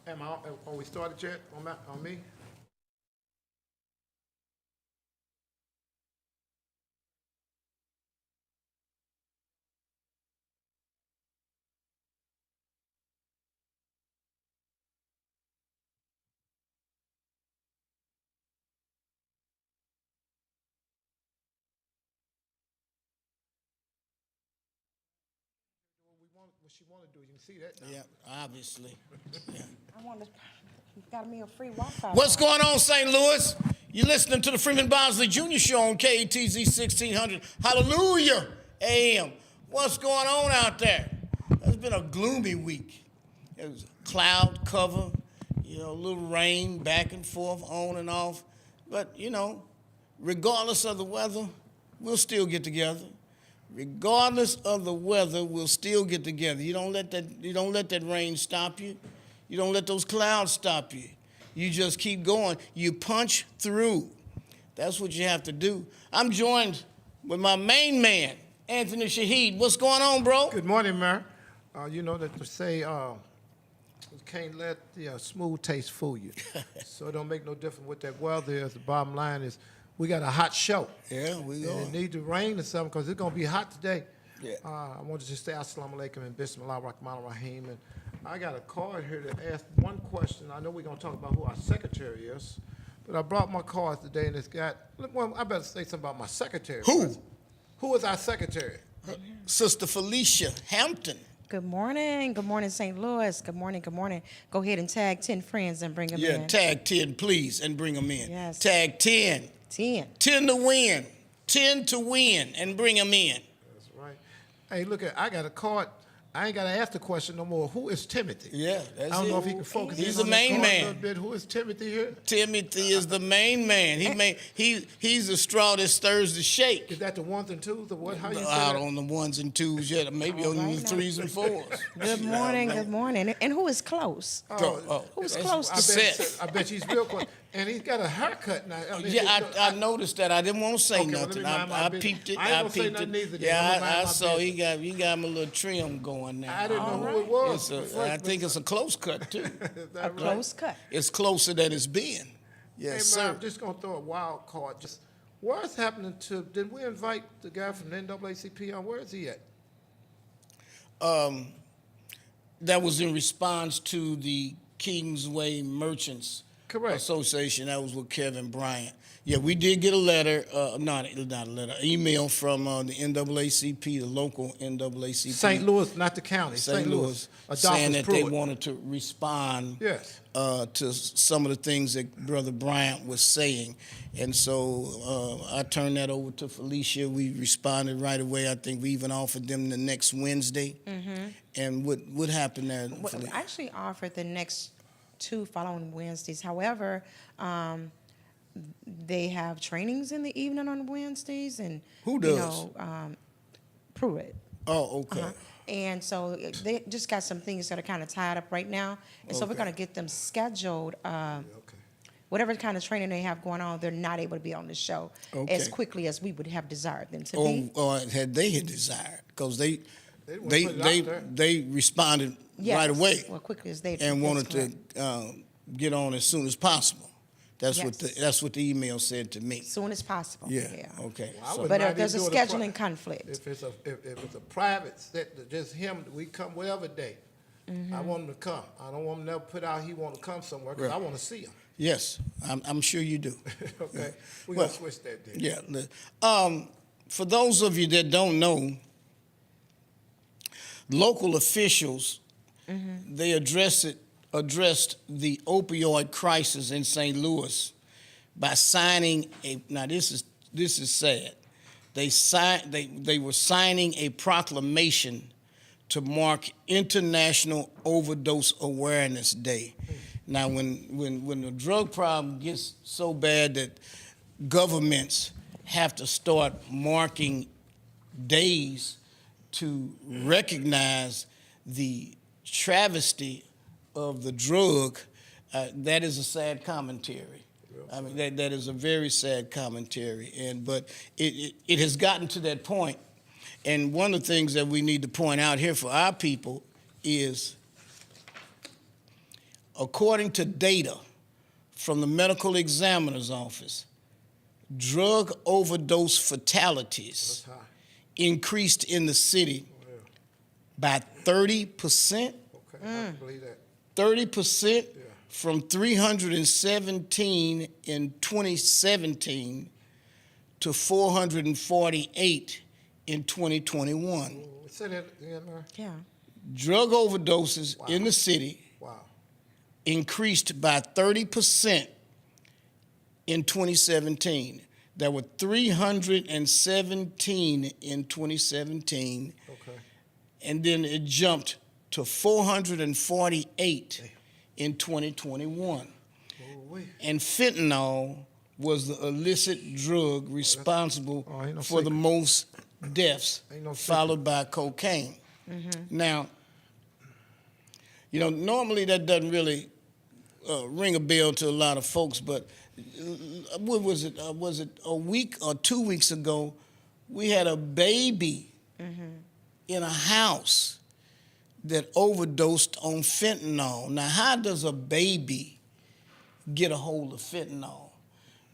Are we started yet on me? What she want to do, you can see that now. Yeah, obviously. Yeah. I want to, got me a free Wi-Fi. What's going on, St. Louis? You're listening to the Freeman Bosley Jr. Show on KATZ 1600. Hallelujah, AM. What's going on out there? It's been a gloomy week. It was a cloud cover, a little rain back and forth, on and off. But, regardless of the weather, we'll still get together. Regardless of the weather, we'll still get together. You don't let that rain stop you. You don't let those clouds stop you. You just keep going. You punch through. That's what you have to do. I'm joined with my main man, Anthony Shaheed. What's going on, bro? Good morning, Mayor. You know that to say you can't let the smooth taste fool you. So it don't make no difference what that weather is. The bottom line is we got a hot show. Yeah, we are. It need to rain or something because it's going to be hot today. Yeah. I want to just say assalamu alaikum and bismillah rahman rahim. And I got a card here to ask one question. I know we're going to talk about who our secretary is, but I brought my card today and it's got, well, I better say something about my secretary. Who? Who is our secretary? Sister Felicia Hampton. Good morning. Good morning, St. Louis. Good morning. Good morning. Go ahead and tag 10 friends and bring them in. Yeah, tag 10, please, and bring them in. Yes. Tag 10. 10. 10 to win. 10 to win, and bring them in. That's right. Hey, look, I got a card. I ain't got to ask the question no more. Who is Timothy? Yeah, that's it. I don't know if he can focus He's in the on main that card man. a little bit. Who is Timothy here? Timothy is the main man. He's the straw that stirs the shake. Is that the ones and twos or what? How you say Out that? on the ones and twos yet, maybe on right the now. threes and fours. Good morning. Good morning. And who is close? Who's close to Seth? I bet she's real close. And he's got a haircut now. I mean, I noticed that. I didn't want to say Okay, well, let nothing. me mind my I business. peeped it. I ain't gonna peeped say it. nothing either, then. Let me Yeah, mind I my saw he business. got him a little trim going now. I didn't know who it was. I think it's a close cut too. A close cut. It's closer than it's been. Hey, Yes, man, sir. I'm just going to throw a wild card. Just what's happening to, did we invite the guy from the NAACP on? Where is he at? That was in response to the Kingsway Merchants Correct. Association. That was with Kevin Bryant. Yeah, we did get a letter, not a letter, email from the NAACP, the local NAACP. St. Louis, not the county. St. Louis, Adolphus saying that they Pruitt. wanted to respond Yes. to some of the things that Brother Bryant was saying. And so I turned that over to Felicia. We responded right away. I think we even offered them the next Wednesday. Mm-hmm. And what happened there? Well, we actually offered the next 2 following Wednesdays. However, they have trainings in the evening on Wednesdays, and Who does? Pruitt. Oh, okay. And so they just got some things that are kind of tied up right now, and so we're Okay. going to get them scheduled. Okay. Whatever kind of training they have going on, they're not able to be on the show as Okay. quickly as we would have desired them to Or, be. or had they had desired, because they didn't wanna put it out there. they responded Yes, right away well, quickly as they and that's wanted correct. to get on as soon as possible. That's Yes. that's what the email said to me. As soon as possible. Yeah. Okay. Well, I So- would But not if there's a even do it scheduling conflict. If it's a private set, just him, we come whatever day. Mm-hmm. I want him to come. I don't want him to never put out he want to come somewhere because Right. I want to see him. yes, I'm sure you do. Okay, we're Well, gonna switch that day. Yeah. For those of you that don't know, local officials they addressed the opioid crisis in St. Louis by signing a. Now this is sad. They were signing a proclamation to mark International Overdose Awareness Day. Now, when the drug problem gets so bad that governments have to start marking days to recognize the travesty of the drug, that is a sad commentary. I mean, that is a very sad commentary. But it has gotten to that point. And one of the things that we need to point out here for our people is according to data from the medical examiner's office, drug overdose fatalities That's high. increased in the city by 30%. Okay, I can believe that. 30% from 317 in 2017 to 448 in 2021. Say that again, Mary. Yeah. Drug overdoses in the city Wow. increased by 30% in 2017. There were 317 in 2017, Okay. and then it jumped to 448 in 2021. Ooh-wee. And fentanyl was the illicit drug responsible ain't no for the secret. most deaths, Ain't no secret. followed by cocaine. Now, normally that doesn't really ring a bell to a lot of folks, but what was it? Was it a week or 2 weeks ago? We had a baby in a house that overdosed on fentanyl. Now, how does a baby get a hold of fentanyl?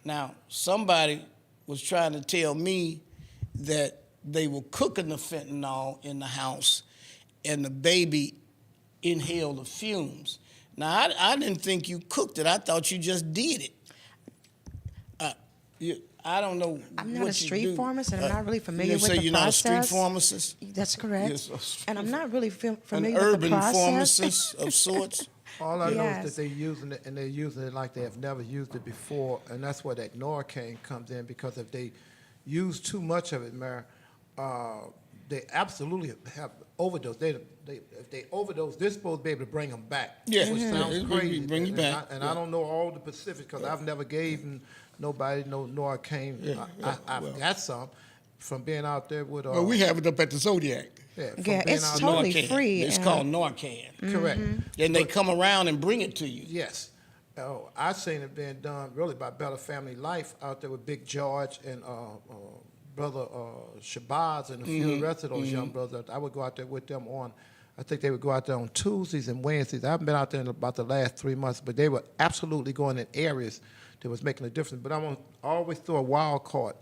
Now, somebody was trying to tell me that they were cooking the fentanyl in the house and the baby inhaled the fumes. Now, I didn't think you cooked it. I thought you just did it. I don't know I'm not what a street you do. pharmacist, and I'm not really familiar You with say the you're process. not a street pharmacist? That's correct. Yes, a street- And I'm not really An familiar with the urban process. pharmacist of sorts? All I know is Yes. that they're using it, and they're using it like they have never used it before, and that's where that Narcan comes in, because if they use too much of it, Mayor, they absolutely have overdose. If they overdose, they're supposed to be able to bring them back. Yeah, Which sounds it crazy. bring you and back. I don't know all the specifics, because I've never gave nobody no Narcan. I've got some from being out there with. Well, we have it up at the Zodiac. from Yeah, being it's out totally Narcan. free, It's and- called Narcan. Correct. Then they come around and bring it to you. Yes. Oh, I seen it being done really by Better Family Life out there with Big George and brother Shabazz and a few of the rest of those young brothers. I would go out there with them I think they would go out there on Tuesdays and Wednesdays. I haven't been out there in about the last 3 months, but they were absolutely going in areas that was making a difference. But I want to always throw a wild card.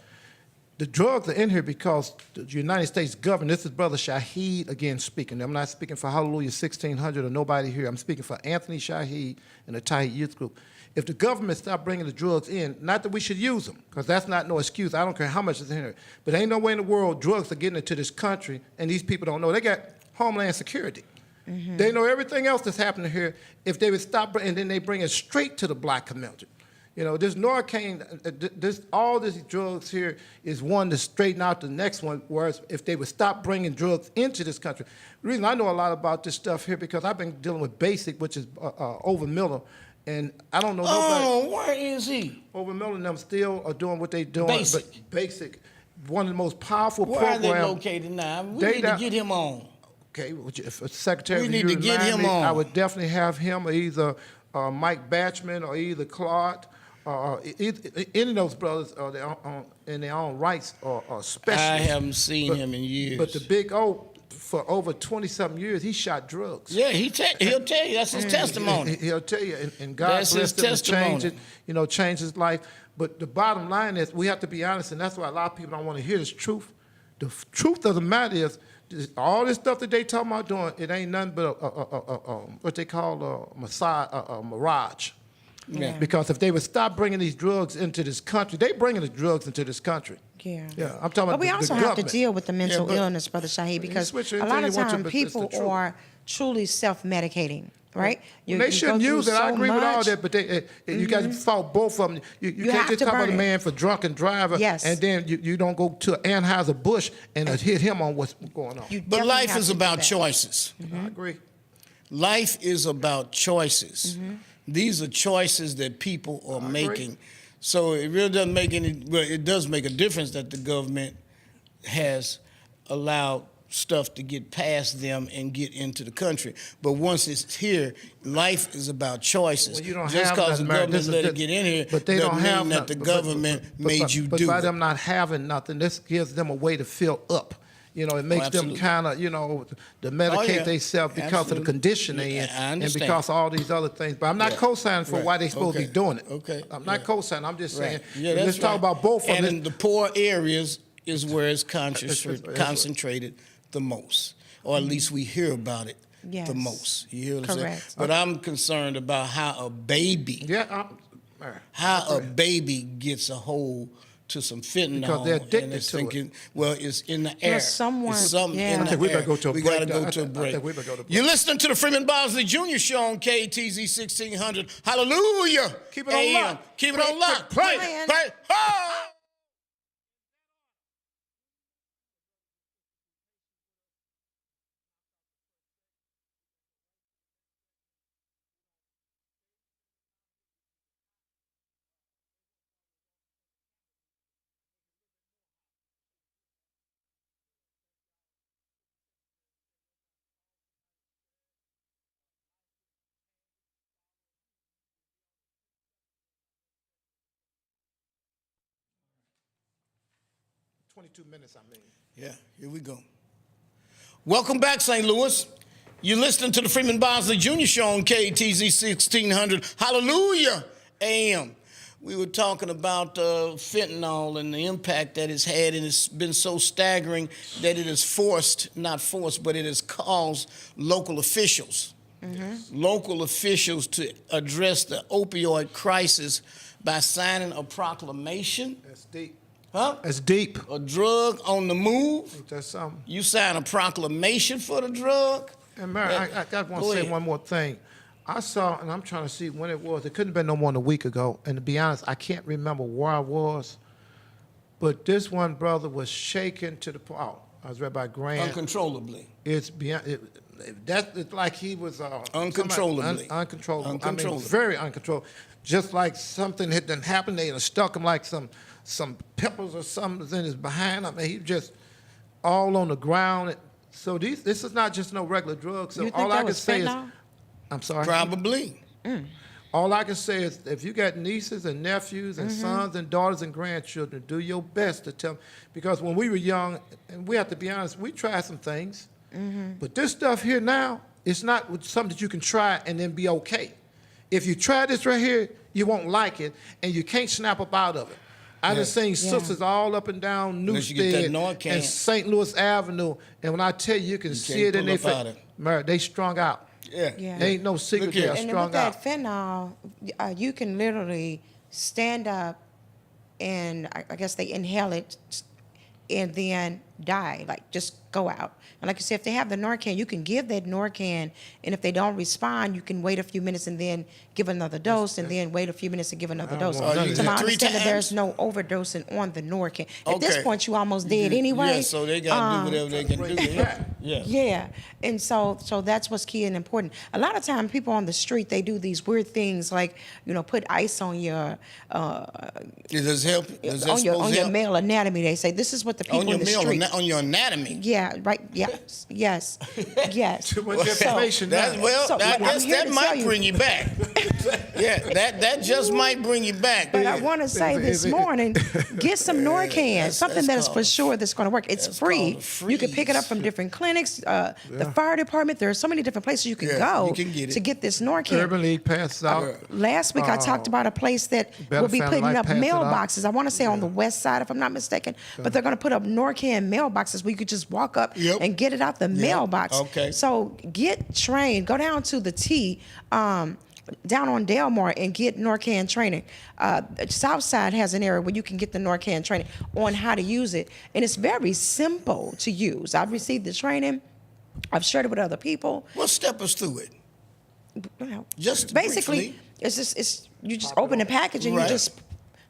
The drugs are in here because the United States government, this is Brother Shaheed again speaking. I'm not speaking for Hallelujah 1600 or nobody here. I'm speaking for Anthony Shaheed and the Tahit Youth Group. If the government stopped bringing the drugs in, not that we should use them, because that's not no excuse. I don't care how much is in here. But ain't no way in the world drugs are getting into this country, and these people don't know. They got Homeland Security. They know everything else that's happening here. If they would stop, and then they bring it straight to the black community. This Narcan, all these drugs here is one to straighten out the next one, whereas if they would stop bringing drugs into this country. The reason I know a lot about this stuff here, because I've been dealing with Basic, which is Over Miller, and I don't know nobody. Oh, where is he? Over Miller and them still are doing what they doing. Basic. But Basic, one of the most powerful Where are they programs. located now? We They need to down- get him on. Okay, if a secretary, We if need you to get remind him me, on. I would definitely have him, or either Mike Batchman, or either Clark, any of those brothers are in their own rights, or specialists. I haven't seen him in years. But the Big O, for over 20-something years, he shot drugs. Yeah, he'll tell you. That's his testimony. He'll tell you, and God That's his blessed him and testimony. change his life. But the bottom line is, we have to be honest, and that's why a lot of people don't want to hear this truth. The truth of the matter is, all this stuff that they talking about doing, it ain't nothing but what they call a mirage. Yeah. Because if they would stop bringing these drugs into this country, they bringing the drugs into this country. Yeah. Yeah, I'm talking But about we the also have to government. deal with the mental but- illness, Brother Shaheed, because switch a anything lot of you want to, times but it's the people truth. are truly self-medicating, right? They shouldn't use it. I agree with all that, but you got to fault both of them. You You can't have just to talk about burn a it. man for drunken driver, Yes. and then you don't go to Anheuser-Busch and hit him on what's going on. You But definitely life have is to do about that. choices. I agree. Life is about choices. These are choices that people are agree. making. So it really doesn't make it does make a difference that the government has allowed stuff to get past them and get into the country. But once it's here, life is about choices. Well, you don't Just have because the nothing, Mary. government This is let it just- get in here but they doesn't don't have mean that the nothing. government made you but do by it. them not having nothing, this gives them a way to fill up. You know, it makes them absolutely. kind of, to medicate yeah. themselves because of the Absolutely. condition they Yeah, in, I and understand. because of all these other things. But I'm not Yeah. co-signing for Right. why they supposed to be Okay. doing it. Okay. I'm not Yeah. co-signing. I'm just saying, Yeah, let's that's talk right. about both of And them. in the poor areas is where it's That's concentrated the most, or at least we hear about it Yes. the most. You hear what I'm saying? Correct. But I'm concerned about how a baby, Yeah, how a baby gets a hold to some fentanyl. Because they're addicted and it's to it. thinking, well, it's in the air. someone- It's something yeah. in I the think we air. better go to a We break. gotta go I to a think break. we better go to a break. You're listening to the Freeman Bosley Jr. Show on KTZ 1600. Hallelujah. Keep it on AM. lock. Keep it on lock. Play. Play. Oh! minutes, I mean. Yeah, here we go. Welcome back, St. Louis. You're listening to the Freeman Bosley Jr. Show on KTZ 1600. Hallelujah, AM. We were talking about fentanyl and the impact that it's had, and it's been so staggering that it has not forced, but it has caused local officials to address the opioid crisis by signing a proclamation. That's deep. Huh? That's deep. A drug on the move. Ain't that something? You sign a proclamation for the drug. And Mary, I got to Go say ahead. one more thing. I saw, and I'm trying to see when it was. It couldn't have been no more than a week ago. And to be honest, I can't remember where I was. But this one brother was shaken to the point. Oh, I was read by Grant. Uncontrollably. It's beyond. It's like he was Uncontrollably. uncontrollable. I mean, Uncontrollable. very uncontrollable. Just like something had done happened. They stuck him like some peppers or something in his behind. I mean, he just all on the ground. So this is not just no regular drug. So You think all I that can was say is, fentanyl? I'm sorry. Probably. All I can say is, if you got nieces and nephews and sons and daughters and grandchildren, do your best to tell them. Because when we were young, and we have to be honest, we tried some things. But this stuff here now, it's not something that you can try and then be okay. If you try this right here, you won't like it, and you can't snap up out of it. I just seen sisters all up and down Unless you get that Newstead Narcan. and St. Louis Avenue, and when I tell you, you can see can't it in pull their up out face. of it. Mary, they strung out. Yeah. Yeah. Ain't no secret Look here. they're And then strung with out. that fentanyl, you can literally stand up and I guess they inhale it and then die, like just go out. And like you said, if they have the Narcan, you can give that Narcan, and if they don't respond, you can wait a few minutes and then give another dose, and then wait a few minutes and give another dose. want none of To that. my 3 understanding, there's times? no overdosing on the Narcan. At this Okay. point, you almost dead anyway. Yeah, so they got to do whatever they can do. Yeah. Yeah, and so that's what's key and important. A lot of times, people on the street, they do these weird things like, put ice on your Does this help? Does that on your supposed to help? male anatomy. They say this is what the people On your in the male, street. on your anatomy. Yeah, right. Yes, yes, yes. Too much information now. So, I but I'm guess here that to might tell you- bring you back. Yeah, that just might bring you back. But I want to say this morning, get some Narcan, something that is for called- sure that's going to work. It's that's free. called a You can pick it up freeze. from different clinics, the fire department. There are so many different places you can Yeah, go you can get it. to get this Narcan. Urban League passes out. Last week, I talked about a place that Better will be Family putting Life up passed it out. mailboxes. I want to say on the west side, if I'm not mistaken. But they're going to put up Narcan mailboxes where you could just walk up Yep. and get it out the mailbox. Okay. So get trained. Go down to the T. Down on Delmar and get Narcan training. Southside has an area where you can get the Narcan training on how to use it. And it's very simple to use. I've received the training. I've shared it with other people. Well, step us through it. Just Basically, briefly. it's you just open the package and Right. you just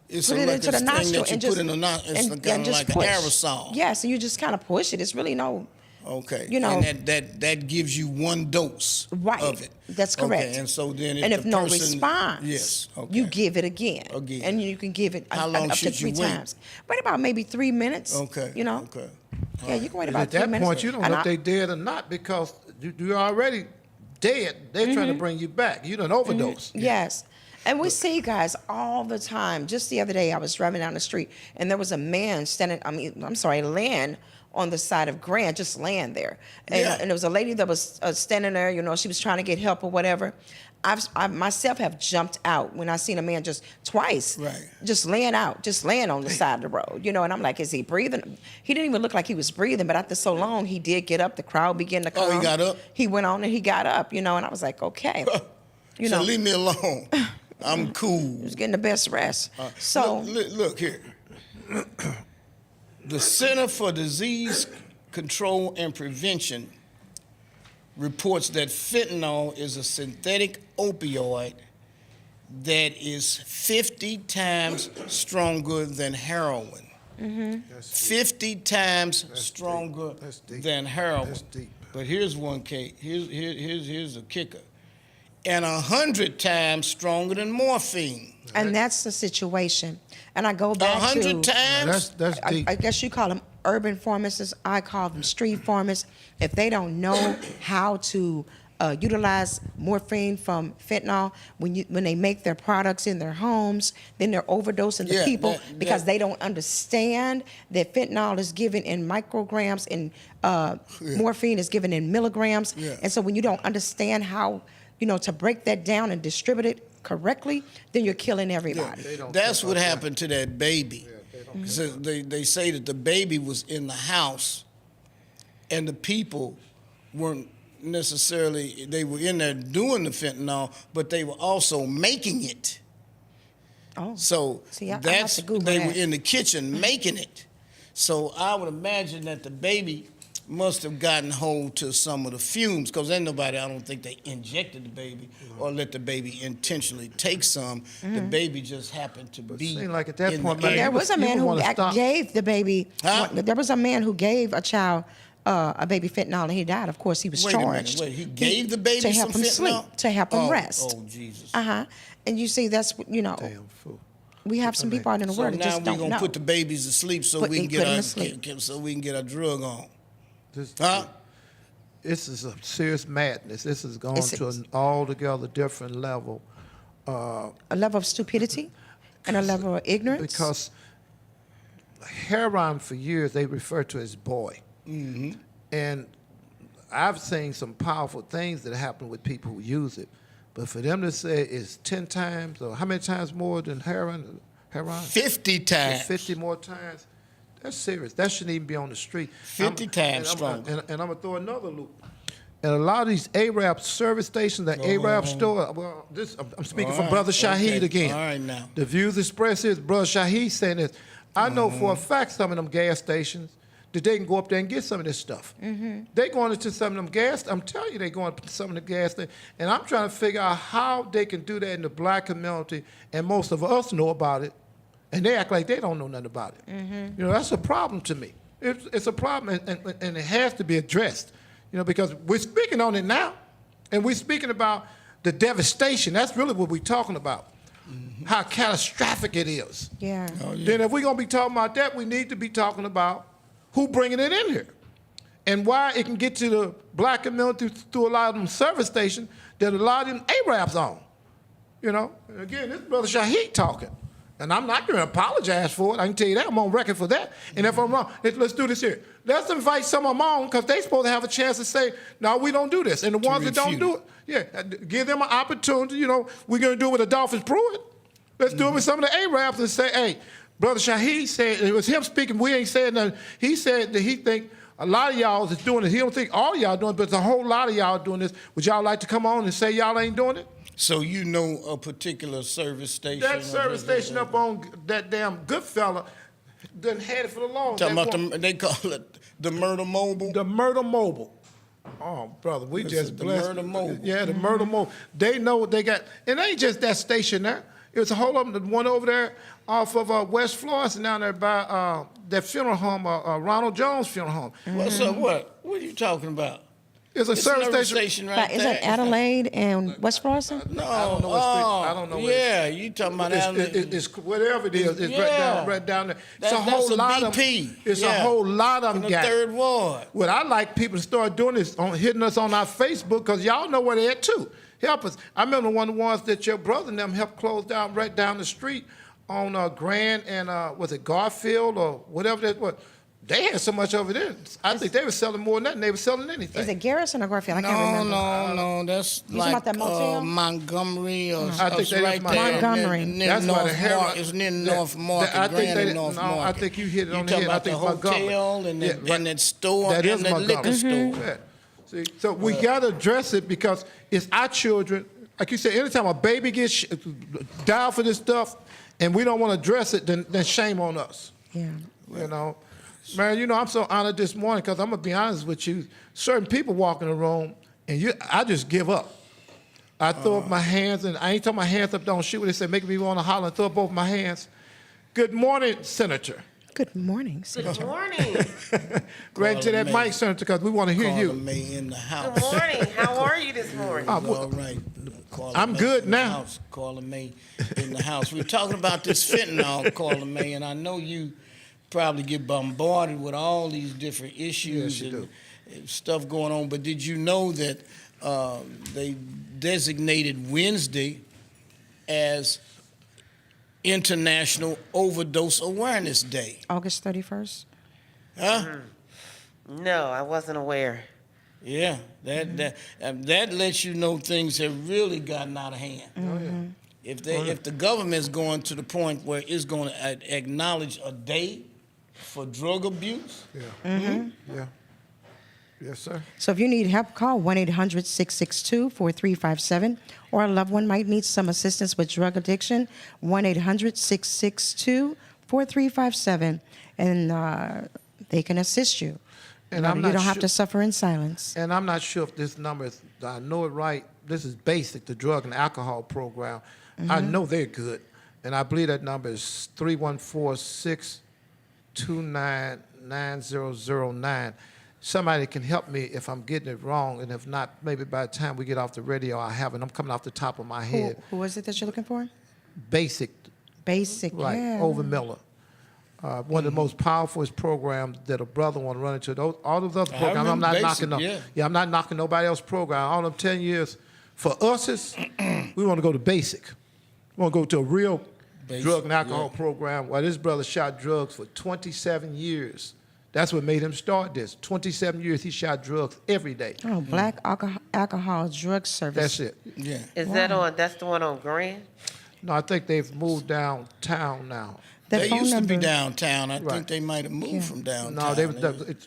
It's put it like into a the thing nostril that you and put just in the nostril. It's and kind of just like an push. aerosol. Yes, and you just kind of push it. It's really no. Okay. You know- and that gives you one dose Right. of it. That's correct. Okay, and so then And if the no person, response, yes, okay. you give it again. Again. And you can give it How long up to should you 3 wait? times. Wait about maybe 3 minutes. Okay. You know? Okay. Yeah, you can wait And about at 3 that minutes. point, you don't And know if I- they dead or not because you're already dead. They're trying to bring you back. You done overdose. Yes. And we see guys all the time. Just the other day, I was driving down the street, and there was a man laying on the side of Grand, just laying there. And, Yeah. and there was a lady that was standing there, you know, she was trying to get help or whatever. I myself have jumped out when I seen a man just twice, Right. just laying on the side of the road, you know, and I'm like, is he breathing? He didn't even look like he was breathing, but after so long, he did get up. The crowd began to come. Oh, he got up? He went on and he got up, you know, and I was like, okay. You So know, leave me alone. I'm cool. he was getting the best rest. So, Look here. The Center for Disease Control and Prevention reports that fentanyl is a synthetic opioid that is 50 times stronger than heroin. That's 50 times deep. stronger That's deep. than heroin. That's deep. But here's one case. Here's a kicker. And 100 times stronger than morphine. and that's the situation. And I go back 100 to, times? That's deep. I guess you call them urban pharmacists. I call them street pharmacists. If they don't know how to utilize morphine from fentanyl when they make their products in their homes, then they're overdosing the Yeah, people because that- they don't understand that fentanyl is given in micrograms and morphine is given in milligrams. Yeah. And so when you don't understand how, you know, to break that down and distribute it correctly, then you're killing everybody. They don't That's talk what about that. happened to that baby. they don't So they say that the baby was in the house and the people weren't necessarily, they were in there doing the fentanyl, but they were also making it. Oh, So See, I have that's, to Google they that. were in the kitchen making it. So I would imagine that the baby must have gotten hold to some of the fumes, because ain't nobody, I don't think they injected the baby or let the baby intentionally take some. The baby just happened to be seem like at that in point, the man, air. there was a you man would who wanna stop. gave the baby. Huh? There was a man who gave a child a baby fentanyl, and he died. Of course, he was Wait a minute, charged. wait, he gave the baby to help some him sleep, fentanyl? to help him Oh, rest. Oh, Jesus. And you see, that's you know, Damn fool. we have some people out in the So world that now just we're don't gonna know. put the babies to sleep so Put- we can put 'em get to sleep. so we can get our drug on. This, Huh? this is a serious madness. This has gone It's- to an altogether different level. A level of stupidity and a level of ignorance. Because heroin for years they refer to as boy. And I've seen some powerful things that happen with people who use it. But for them to say it's 10 times or how many times more than heroin? 50 times. 50 more times? That's serious. That shouldn't even be on the street. 50 times stronger. And I'm going to throw another loop. And a lot of these Arab service stations, the Arab store, well, I'm speaking All for right, Brother Shaheed okay. again. All right, now. The Views Express is Brother Shaheed saying this. I know for a fact some of them gas stations that they can go up there and get some of this stuff. They going into some of them gas. I'm telling you, they going to some of the gas stations. And I'm trying to figure out how they can do that in the black community, and most of us know about it, and they act like they don't know nothing about it. You know, that's a problem to me. It's a problem, and it has to be addressed. You know, because we're speaking on it now, and we're speaking about the devastation. That's really what we're talking about, how catastrophic it is. Yeah. Then if we're going to be talking about that, we need to be talking about who bringing it in here and why it can get to the black community through a lot of them service stations that a lot of them Arabs on. You know, and again, this Brother Shaheed talking. And I'm not going to apologize for it. I can tell you that. I'm on record for that. And if I'm wrong, let's do this here. Let's invite some of them on because they're supposed to have a chance to say, no, we don't do this. And the ones that don't do it, yeah, give them an opportunity. You know, we're going to do it with Adolphus Pruitt. Let's do it with some of the Arabs and say, hey, Brother Shaheed said, it was him speaking, we ain't saying nothing. He said that he think a lot of y'all is doing it. He don't think all of y'all doing it, but there's a whole lot of y'all doing this. Would y'all like to come on and say y'all ain't doing it? So you know a particular service station. That service station up on that damn Goodfella done had it for the long. Talking about they call it the Murder Mobile. The Murder Mobile. Oh, brother, we This just is the blessed. Murder Mobile. Yeah, the Murder Mobile. They know what they got. And it ain't just that station there. It's a whole other one over there off of West Florissant down there by that funeral home, Ronald Jones funeral home. What's up? What? What are you talking about? It's a It's service another station. right Is there. that Adelaide and West Florissant? No, I don't know what street- I don't know what it- Yeah, you talking about Adelaide. It's whatever it is. It's Yeah. right down there. It's That's a whole a lot BP. of. It's a Yeah. whole lot of in them the got. third ward. What I like people to start doing is hitting us on our Facebook because y'all know where they're at too. Help us. I remember one of the ones that your brother and them helped close down right down the street on Grand and was it Garfield or whatever that was. They had so much over there. I think they were selling more than that, and they were selling anything. Is it Garrison or Garfield? I can't No, remember. no, that's You talking like about that motel? Montgomery or I think they right was there. Montgomery. Near That's why the North hair- Market. It's near North Market. I think Grand they, North no, Market. I think you hit it You on the talking head. I about the think Montgomery. hotel and, Yeah, the, right. and that store That is and that liquor Montgomery. store. Yeah. See, so we got to address it because it's our children. Like you said, anytime a baby gets down for this stuff and we don't want to address it, then shame on us. Yeah. You know, man, I'm so honored this morning because I'm going to be honest with you. Certain people walk in the room and I just give up. I throw up my hands, and I ain't throwing my hands up, don't shoot. They say, making me want to holler and throw up both my hands. Good morning, Senator. Good morning, Senator. Good morning. Right to that me. mic, Senator, because we want to hear Carla you. May in the house. Good morning. How are you this morning? All right. Carla I'm May good in the now. house. Carla May in the house. We're talking about this fentanyl, Carla May, and I know you probably get bombarded with all these different issues Yes, you and stuff going on. But did you know that they designated Wednesday as International Overdose Awareness Day? August 31st. Huh? No, I wasn't aware. Yeah, that lets you know things have really gotten out of hand. Oh, yeah. If the government's going to the point where it's going to acknowledge a day for drug abuse, Yeah. Yeah. Yes, sir. So if you need help, call 1-800-662-4357, or a loved one might need some assistance with drug addiction, 1-800-662-4357, and they can assist you. And I'm you not don't have sure- to suffer in silence. And I'm not sure if this number is, I know it right. This is basic, the drug and alcohol program. I know they're good. And I believe that number is 314-629-9009. Somebody can help me if I'm getting it wrong. And if not, maybe by the time we get off the radio, I have it. I'm coming off the top of my head. Who is it that you're looking for? Basic, Basic, right, yeah. Over Miller. One of the most powerful programs that a brother want to run into. All those other programs, I'm remember not Basic, knocking yeah. I'm not knocking nobody else's program. All them 10 years, for us, we want to go to basic. We want to go to a real Basic, drug and alcohol yeah. program. Well, this brother shot drugs for 27 years. That's what made him start this. 27 years he shot drugs every day. Oh, Black Alcohol Drug Service. That's it. yeah. Is that's the one on Grand? No, I think they've moved downtown now. The They phone used to be number- downtown. I Right. think they might have moved from downtown. No, they had moved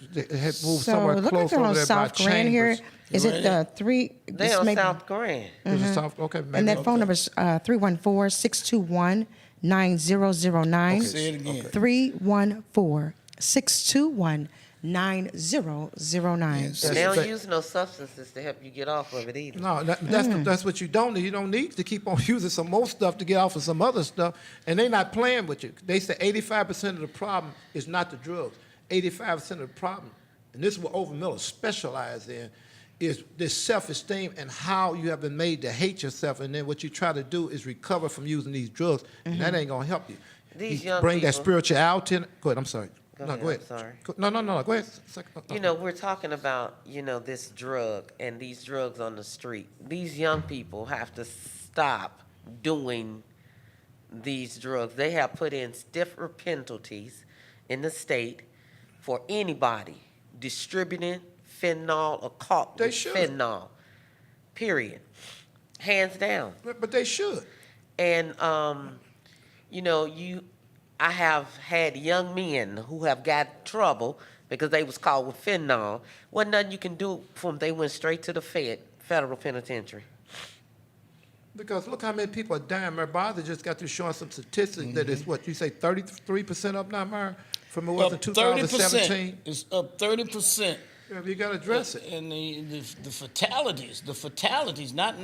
So somewhere look like close they're over on there by South Grand here. Chambers. Is it the three? They this on may be- South Grand. Is it South? Okay, maybe. And that phone number is 314-621-9009. Say it again. 314-621-9009. Yes. They don't That's- use no substances to help you get off of it either. No, that's what you don't need. You don't need to keep on using some more stuff to get off of some other stuff, and they're not playing with you. They say 85% of the problem is not the drugs. 85% of the problem, and this is what Over Miller specializes in, is this self-esteem and how you have been made to hate yourself, and then what you try to do is recover from using these drugs, and that ain't gonna help you. These You young bring that people- spirituality in. Go ahead. I'm sorry. Go No, ahead, go ahead. I'm sorry. No. Go ahead. You know, we're talking about, this drug and these drugs on the street. These young people have to stop doing these drugs. They have put in stiffer penalties in the state for anybody distributing fentanyl or caught They with should. fentanyl, period. Hands down. But they should. And, I have had young men who have got trouble because they was caught with fentanyl. Wasn't nothing you can do for them. They went straight to the federal penitentiary. Because look how many people are dying. Mary Bother just got through showing some statistics that is what you say 33% up now, Mary, from what was Up in 30%. 2017. It's up 30%. Yeah, you got to address it. And the fatalities, not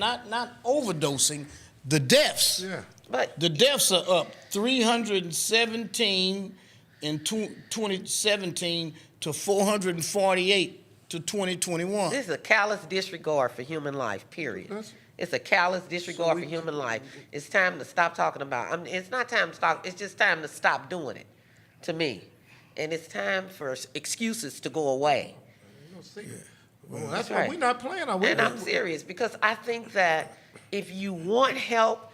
overdosing, the deaths. Yeah. But The deaths are up 317 in 2017 to 448 to 2021. this is a callous disregard for human life, period. It's a callous disregard for human life. It's time to stop talking about it's not time to stop. It's just time to stop doing it, to me. And it's time for excuses to go away. Well, that's right. why we're not playing. Are we? And I'm serious because I think that if you want help,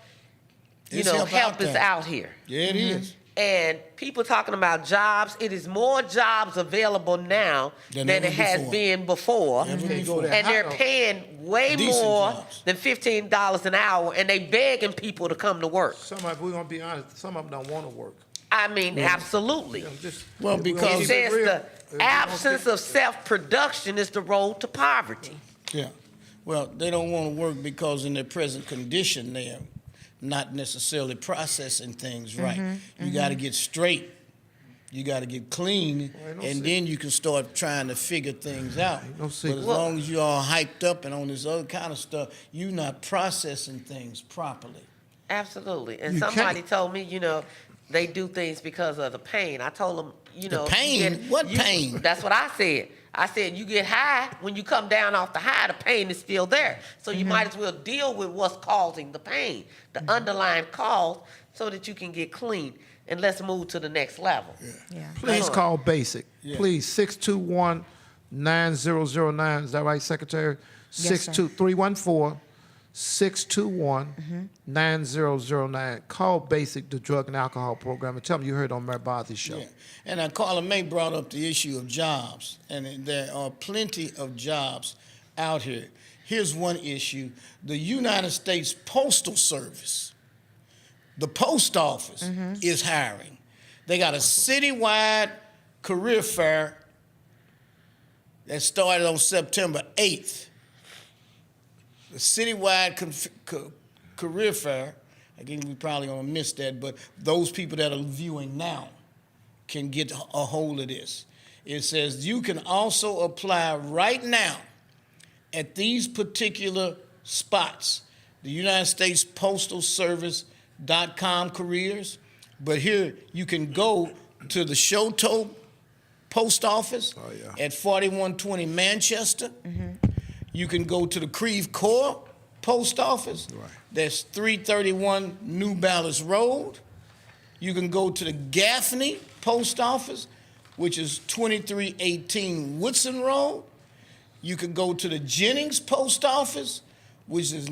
There's help out help is there. out here. Yeah, it is. And people talking about jobs, it is more jobs available now Than than it ever has before. been before. Ever Can't go before. there. And they're How- paying way Decent more jobs. than $15 an hour, and they begging people to come to work. Some of, we're gonna be honest, some of them don't wanna work. I mean, absolutely. You know, just- Well, if we gonna because- It keep says real, the if we gonna absence keep- of self-production is the road to poverty. Yeah. Well, they don't want to work because in their present condition, they're not necessarily processing things right. You got to get straight. You got to get clean, Well, ain't no and secret. then you can start trying to figure things out. Ain't no But secret. as long as you're all hyped up and on this other kind of stuff, you're not processing things properly. Absolutely. And You somebody can't. told me, they do things because of the pain. I told them, pain? What pain? That's what I said. I said, you get high, when you come down off the high, the pain is still there. So you might as well deal with what's causing the pain, the underlying cause, so that you can get clean. And let's move to the next level. Yeah. Please Come on. call BASIC. Yeah. Please, 621-9009. Is that right, Secretary? Yes, sir. 314-621-9009. Call BASIC, the Drug and Alcohol Program, and tell them you heard on Mary Bosly's show. Yeah. And Carla May brought up the issue of jobs, and there are plenty of jobs out here. Here's one issue. The United States Postal Service, the post office, is hiring. They got a citywide career fair that started on September 8th. The citywide career fair, again, we probably gonna miss that, but those people that are viewing now can get a hold of this. It says you can also apply right now at these particular spots, the United States Postal Service.com careers, but here you can go to the Shoto Post Office at 4120 Manchester. You can go to the Creve Coeur Post Office. That's 331 New Balance Road. You can go to the Gaffney Post Office, which is 2318 Woodson Road. You can go to the Jennings Post Office, which is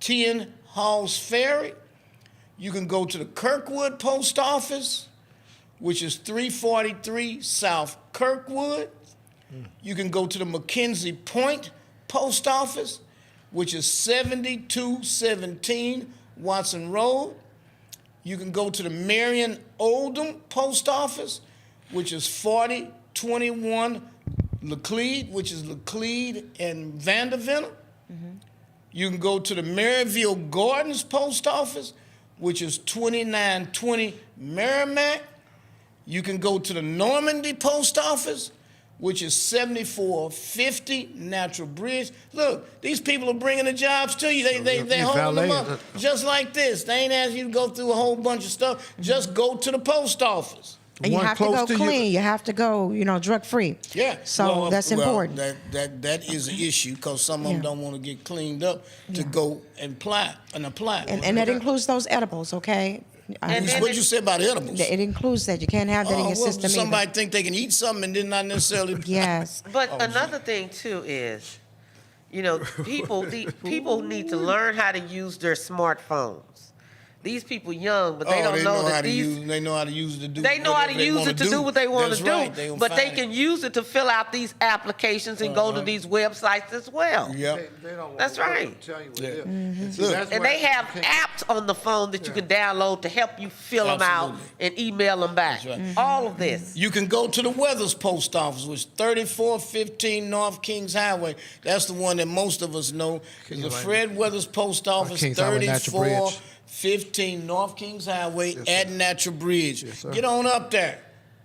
9810 Halls Ferry. You can go to the Kirkwood Post Office, which is 343 South Kirkwood. You can go to the McKenzie Point Post Office, which is 7217 Watson Road. You can go to the Marion Oldham Post Office, which is 4021 Laclede, which is Laclede and Vanderventer. You can go to the Maryville Gardens Post Office, which is 2920 Merrimack. You can go to the Normandy Post Office, which is 7450 Natural Bridge. Look, these people are bringing the jobs to you. They're holding them up just like this. They ain't asking you to go through a whole bunch of stuff. Just go to the post office. And you One have to close go to you. clean. You have to go, drug-free. Yeah. So that's important. That is an issue because some of them Yeah. don't want to get cleaned up to go and apply. And that includes those edibles, okay? And then What you say about edibles? It includes that. You can't have that in your well, system somebody either. think they can eat something and then not necessarily. Yes. But another thing too is, people need to learn how to use their smartphones. These people young, but they don't know that they know how to use it to do. they know how to use it to do what they want to That's right. do, gonna but they find can it. use it to fill out these applications and go to these websites as well. Yep. They don't want That's to work right. and tell you what Yeah. it is. Mm-hmm. See, Look. that's And why they have you can't- apps on the phone that you can download to help you fill them out Absolutely. and email them back. That's right. All of this. You can go to the Weathers Post Office, which is 3415 North Kings Highway. That's the one that most of us know. Is the Fred Weathers Post Office, Kings Highway, Natural Bridge. 3415 North Kings Highway Yes, at sir. Natural Bridge. Yes, sir. Get on up there.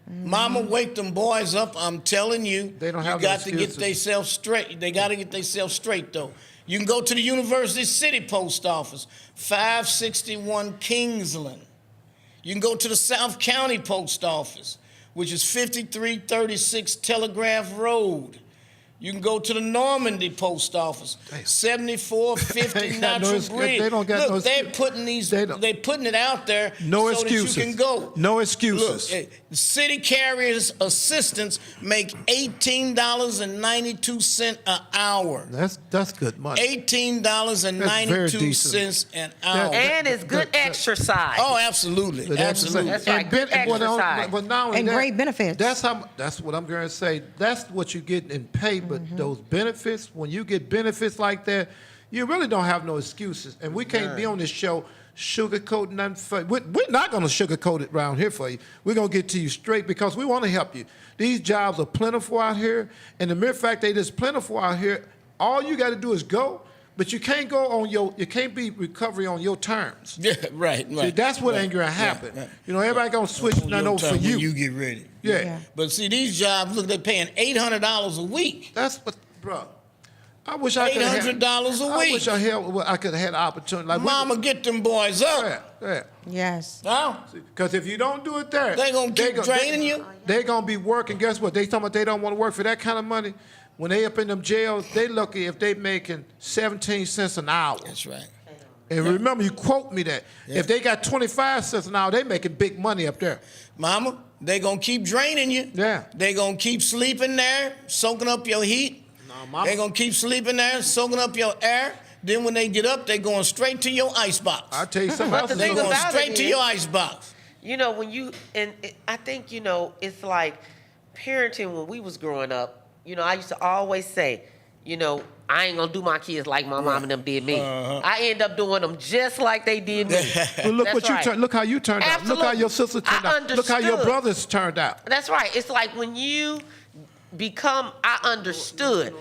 Mama, wake them boys up. I'm telling you. They don't have You no got to get excuses. themselves straight. They got to get themselves straight, though. You can go to the University City Post Office, 561 Kingsland. You can go to the South County Post Office, which is 5336 Telegraph Road. You can go to the Normandy post office, 7450 Ain't got no Natural excuse. Bridge. They don't got Look, no they're excuse. putting these. They don't. They're putting it out there No so excuses. that you can go. No excuses. Look, city carriers assistants make $18.92 an hour. That's good money. $18.92 an hour. And it's good exercise. Oh, absolutely, But absolutely. That's right, good exercise. But not only And that, great benefits. That's what I'm going to say. That's what you get in pay. But those benefits, when you get benefits like that, you really don't have no excuses. And we can't be on this show sugarcoating nothing for you. We're not going to sugarcoat it around here for you. We're going to get to you straight because we want to help you. These jobs are plentiful out here, and the mere fact they just plentiful out here, all you got to do is go. But you can't go on you can't be recovery on your terms. Yeah, right. See, that's what ain't gonna happen. right. You know, everybody gonna switch On nothing your over for time when you. you get ready. Yeah. But see, these jobs, look, they're paying $800 a week. That's what, bro. I wish I could have $800 a I week. wish I could have had the opportunity. Like Mama, get them boys up. yeah. Yes. Huh? Because if you don't do it there, They gonna keep draining you? They're gonna be working. Guess what? They talking about they don't want to work for that kind of money. When they up in them jails, they lucky if they making 17 cents an hour. That's right. And remember, you quote me that. Yeah. If they got 25 cents an hour, they making big money up there. Mama, they gonna keep draining you. Yeah. They gonna keep sleeping there, soaking up your heat. No, mama. They gonna keep sleeping there, soaking up your air. Then when they get up, they going straight to your icebox. I'll tell you something But else. the They thing going about straight it to is- your icebox. You know, when you, I think, you know, it's like parenting when we was growing up, you know, I used to always say, you know, I ain't gonna do my kids like my mom and them did me. I end up doing them just like they did me. But look That's what you right. turned. Look how you turned out. Look how your sister turned I out. Look how your understood. brothers turned out. That's right. It's like when you become, I understood.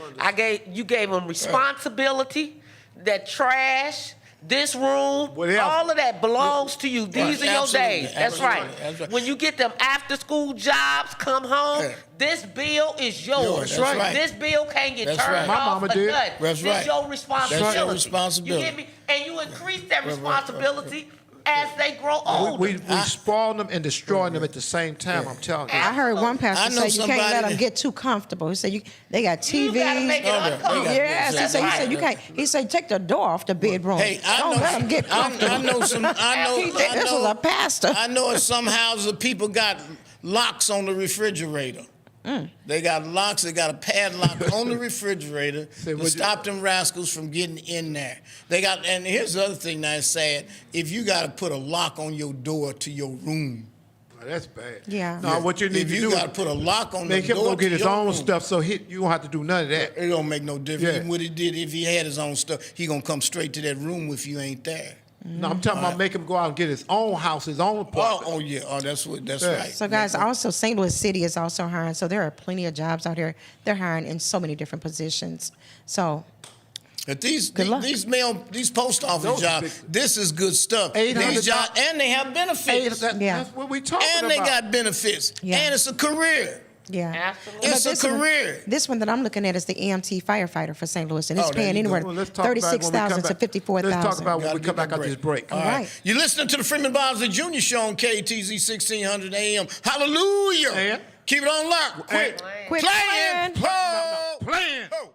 You gave them responsibility, that trash, this room, Whatever. all of that belongs to you. These are your Absolutely. days. That's Absolutely. right. That's right. When you get them after school jobs, come home, Yeah. this bill is yours. Yours, that's right. This bill can't get That's turned right. My off mama or did. nothing. That's This right. your responsibility. That's your responsibility. You get me? And you increase that responsibility as they grow older. We spoiling them and destroying them at the same time. I'm telling you. I heard one pastor I know say you can't let somebody them that- get too comfortable. He said they got You gotta make TVs. it Oh, they uncomfortable. got- Yes, he That's said right. you can't. He said take the door off the bedroom. Hey, I Don't know. let them get comfortable. I know some. I know. He said I this know, was a pastor. I know in some houses people got locks on the refrigerator. They got locks. They got a padlock on the refrigerator Say, to would you- stop them rascals from getting in there. They got. And here's the other thing that's sad: if you got to put a lock on your door to your room. Oh, that's bad. Yeah. No, what you need If to you do got to is put a lock on make the him door go get to his your own room. stuff, so you don't have to do none of that. It don't make no difference. Yeah. Even what he did, if he had his own stuff, he gonna come straight to that room if you ain't there. No, I'm talking about make him go out and get his own house, his own apartment. Oh yeah. Oh, that's Yeah. right. So guys, also St. Louis City is also hiring. So there are plenty of jobs out here. They're hiring in so many different positions. So But these Good luck. these post office Those jobs, big- this is good stuff. $800 These jobs, and they have Hey, benefits. Yeah. That's what we talking And about. they got benefits. Yeah. And it's a career. yeah. Absolutely. It's a But this one- career. This one that I'm looking at is the EMT firefighter for St. Louis, and it's Oh, there paying you go. anywhere Well, let's talk about it when we come 36,000 to back. 54,000. Let's talk about when Gotta we come get back out this break. All right. You're listening to the Freeman Bosley Jr. Show on KTZ 1600 AM. Hallelujah. And? Keep it on lock. Quit Quit playing. playing. Playing. Oh.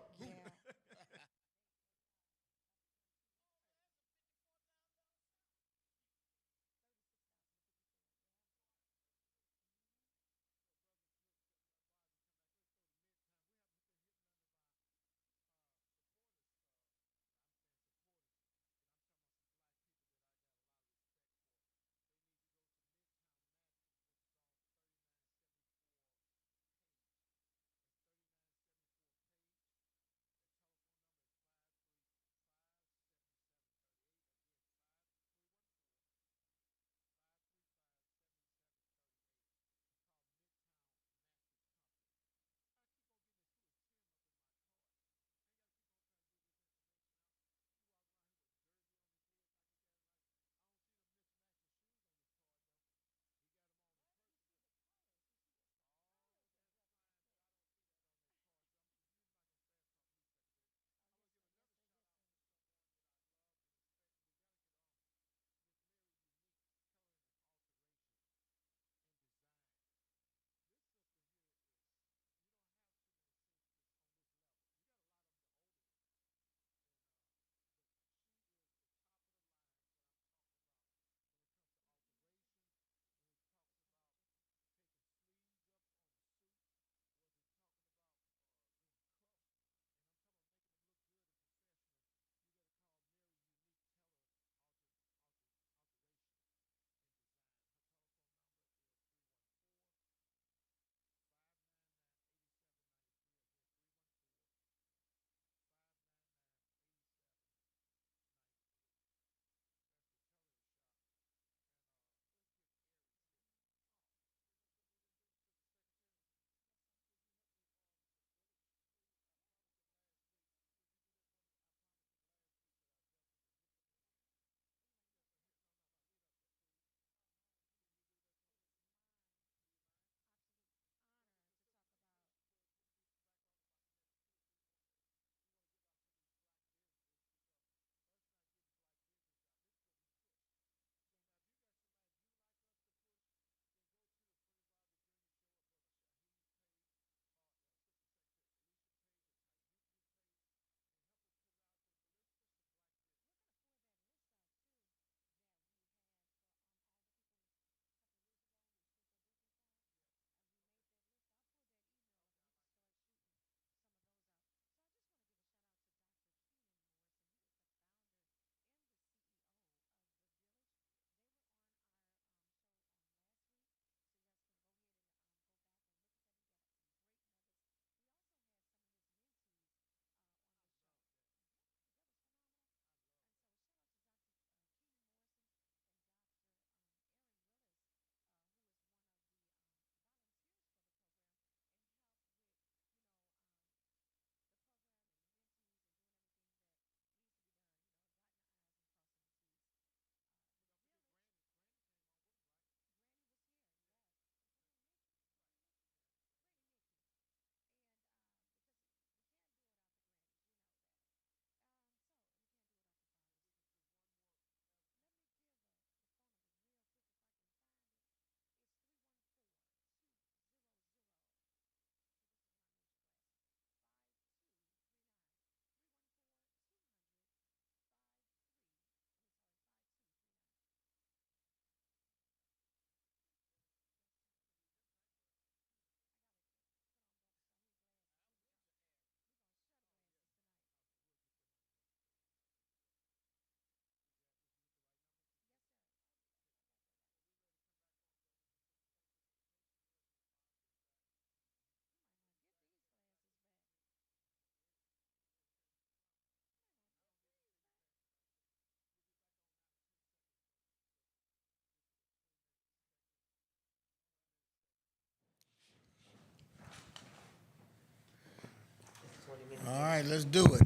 All right, let's do it.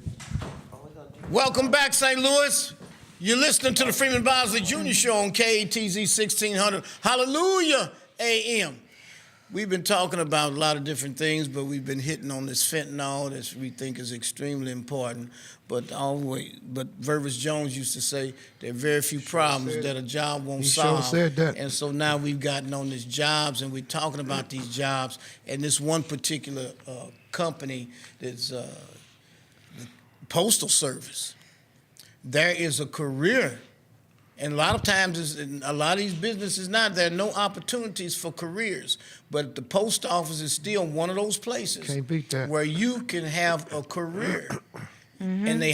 Welcome back, St. Louis. You're listening to the Freeman Bosley Jr. Show on KATZ 1600. Hallelujah AM. We've been talking about a lot of different things, but we've been hitting on this fentanyl that we think is extremely important. But Vervis Jones used to say there are very few problems that a job won't solve. Said that. And so now we've gotten on these jobs, and we're talking about these jobs. And this one particular company that's the Postal Service, there is a career. And a lot of times, a lot of these businesses now, there are no opportunities for careers. But the post office is still one of those places Can't beat that. where you can have a career. And they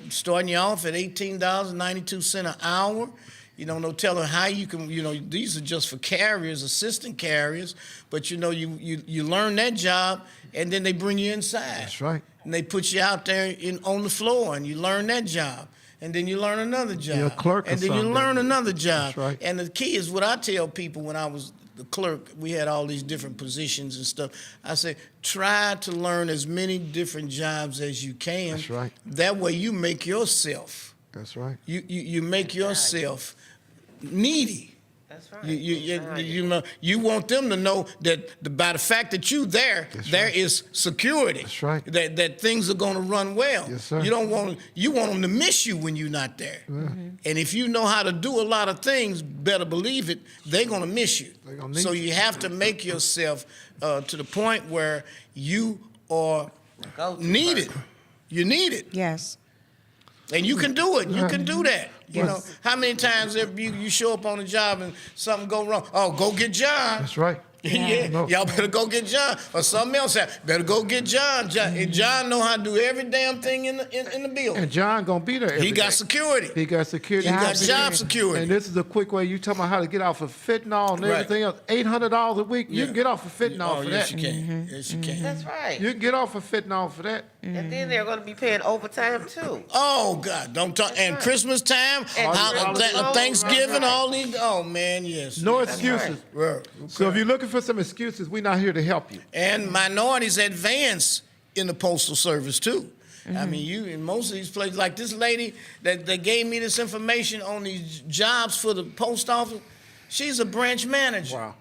starting you off at $18.92 an hour. You know, no telling how you can, these are just for carriers, assistant carriers. But, you learn that job, and then they bring you inside. That's right. And they put you out there on the floor, and you learn that job. And then you learn another job. You're a clerk or and then you something. learn another job. That's right. And the key is what I tell people when I was the clerk, we had all these different positions and stuff. I say, try to learn as many different jobs as you can. That's right. That way you make yourself. That's right. You make yourself needy. That's right. You want them to know that by the fact that you there is security. That's right. That things are going to run well. Yes, sir. You want them to miss you when you're not there. And if you know how to do a lot of things, better believe it, they're going to miss you. They're gonna need So you. you have to make yourself to the point where you are Go-to needed. person. You're needed. Yes. And you can do it. You can do that. You Yes. know, how many times if you show up on a job and something go wrong? Oh, go get John. That's right. Yeah, No. y'all better go get John. Or something else happen. Better go get John. And John know how to do every damn thing in the building. And John gonna be there every He got day. security. He got security. He got Job job security. security. And this is a quick way. You talking about how to get off of fentanyl and Right. everything else. $800 a week. You Yeah. can get off of fentanyl Oh, for yes, that. you can. Yes, you can. That's right. You can get off of fentanyl for that. And then they're going to be paying overtime too. Oh God, don't talk. And right. Christmas time, And Thanksgiving, right. all these. Oh man, yes. No That's excuses. Right. So if you're looking for some excuses, we're not here to help you. And minorities advance in the Postal Service too. I mean, you in most of these places, like this lady that gave me this information on these jobs for the post office, she's a branch manager. Wow.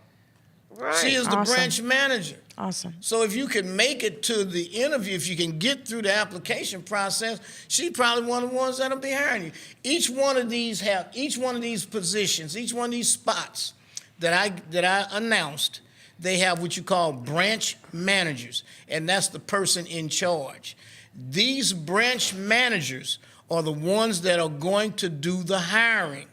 Right. She is the Awesome. branch manager. Awesome. So if you can make it to the interview, if you can get through the application process, she's probably one of the ones that'll be hiring you. Each one of these positions, each one of these spots that I announced, they have what you call branch managers, and that's the person in charge. These branch managers are the ones that are going to do the hiring.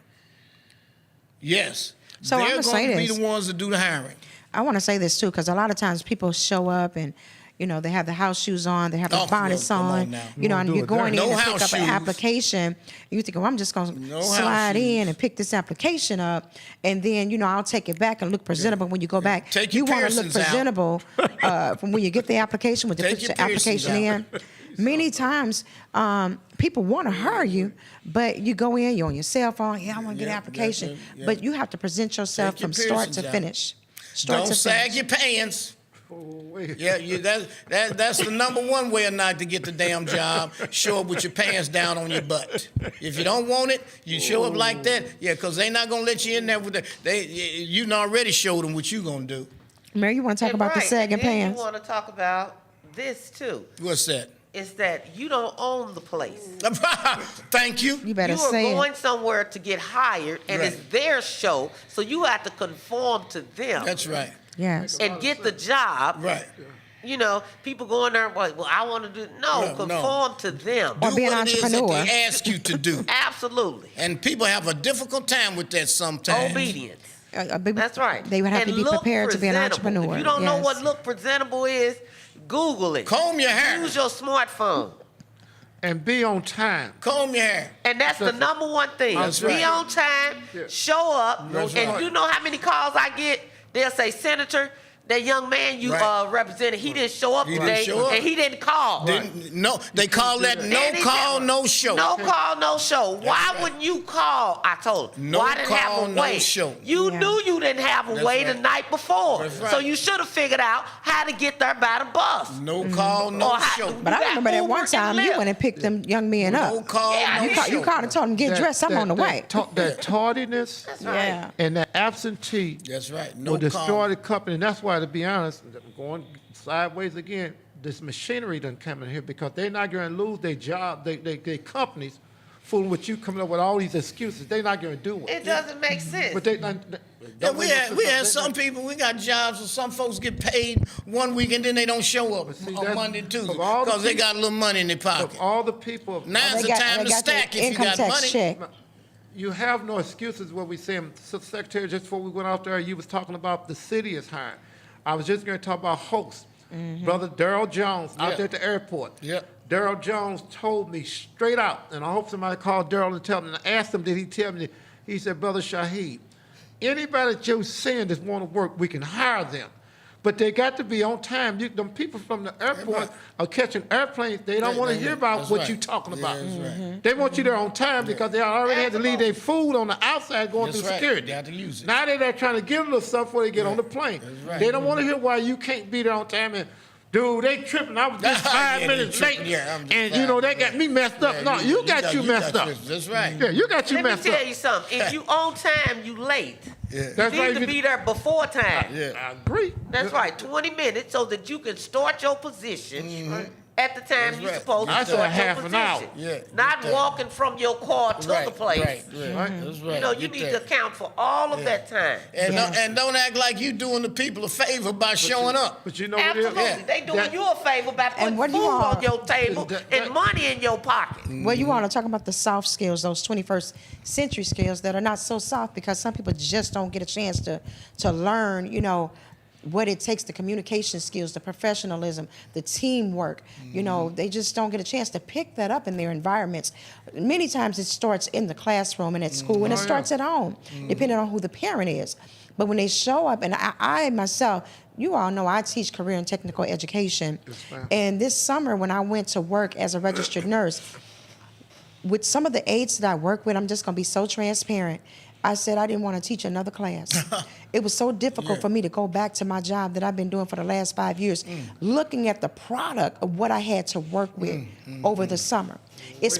Yes. So they're I'ma say going to be this. the ones that do the hiring. I want to say this too, because a lot of times people show up and, they have the house shoes on, they have the Oh, bonnets well, come on on, now. and Won't do you're it going there. in No to pick house up an shoes. application. You think, well, I'm just going No to house slide in shoes. and pick this application up, and then, I'll take it back and look presentable when you go back. Take your You want to look piercings out. presentable from when you get the application, when you Take put your your application piercings in. Many times, people want to hire you, but you go in, you're on your cell phone, I want to get an Yeah, application. yeah. But you have to present yourself Take your from start piercings to out. finish. Start Don't to sag finish. your pants. Oh, wait. Yeah, that's the number one way not to get the damn job. Show up with your pants down on your butt. If you don't want it, you show up like that. Yeah, because they not gonna let you in there with you done already showed them what you gonna do. Mary, you want to talk And about the right, sagging and then pants? You want to talk about this too. What's that? Is that you don't own the place. Thank you. You better You are say going it. somewhere to get hired, and Right. it's their show, so you have to conform to them That's right. Yes. and get the job. Right. People go in there, well, I want to do No, conform to them. Or Do be an what it is that entrepreneur. they ask you to do. Absolutely. And people have a difficult time with that sometimes. Obedience. Baby, That's right. They would have And to be look prepared to be an presentable. entrepreneur. If you don't know Yes. what look presentable is, Google it. Comb your hair. Use your smartphone. And be on time. Comb your hair. And that's the number one thing. That's Be right. on time, Yeah. show up, That's and right. you know how many calls I get? They'll say, Senator, That young man you Right. represented, he didn't show up He didn't today, show up. and he didn't call. No, they call that And no he call, said, no show. No call, no show. Why right. wouldn't you call? I told him. No Why didn't call, have a no way? show. You Yeah. knew you didn't have a That's way the right. night before. That's right. So you should have figured out how to get there by the bus. No call, no Or how- show. But I got remember that Uber one and time you Lyft. went and picked them young men up. No call, Yeah, no you show. You called and told them, get dressed, I'm on the way. That tardiness That's right. Yeah. and that absentee That's right. No will call. destroy the company. And that's why, to be honest, going sideways again, this machinery done come in here because they're not going to lose their job, they companies, fooling with you coming up with all these excuses. They're not going to do it. It doesn't make sense. But they, Yeah, don't we make no had sense. we had They- some people. We got jobs where some folks get paid one week and then they don't show up see, on that's- Monday, Tuesday of all the because they people- got a little money in their Of pocket. all the people, Now's the They time to got their stack if you income got tax money. check. you have no excuses. What we saying, Secretary, just before we went out there, you was talking about the city is hiring. I was just going to talk about hosts. Brother Daryl Jones out Yeah. there at the airport. Yeah. Daryl Jones told me straight out, and I hope somebody called Daryl and tell him. And I asked him, did he tell me? He said, Brother Shaheed, anybody that you're saying that want to work, we can hire them. But they got to be on time. Them people from the airport right. are catching airplanes. They don't want to hear about That's what right. you're talking Yeah, about. that's right. They want you there on time because they already had to leave their food on the outside going That's through right. security. They have to use it. Now they're there trying to get a little stuff before they get on the plane. That's right. They don't want to hear why you can't be there on time. And dude, they tripping. I was just Yeah, 5 they minutes tripping. late, Yeah, I'm just and 5 they got me messed up. Yeah, No, you got you messed up. That's right. Yeah, you got you Let me messed up. tell you something. If you on time, you late. Yeah. That's You right. need to be there before time. Yeah. I agree. That's right, 20 minutes so that you can start your position at the time That's you're right. supposed I to said start your half an position. hour. Yeah, Not get that. walking from your car to Right, the place. right. That's right. You know, you Get need that. to account for all of that time. And, Yes. don't, and don't act like you doing the people a favor by showing up. But you know what it is? Absolutely. They doing That- you a favor by putting what food you all- on your table that- and money in your pocket. Well, you all are talking about the soft skills, those 21st century skills that are not so soft because some people just don't get a chance to learn, what it takes, the communication skills, the professionalism, the teamwork. They just don't get a chance to pick that up in their environments. Many times it starts in the classroom and at school, and it starts at home, depending on who the parent is. But when they show up, and I myself, you all know I teach career and technical education. Yes, ma'am. And this summer when I went to work as a registered nurse, with some of the aides that I work with, I'm just going to be so transparent. I said I didn't want to teach another class. It was so difficult for me to go back to my job that I've been doing for the last 5 years, looking at the product of what I had to work with over the summer. It's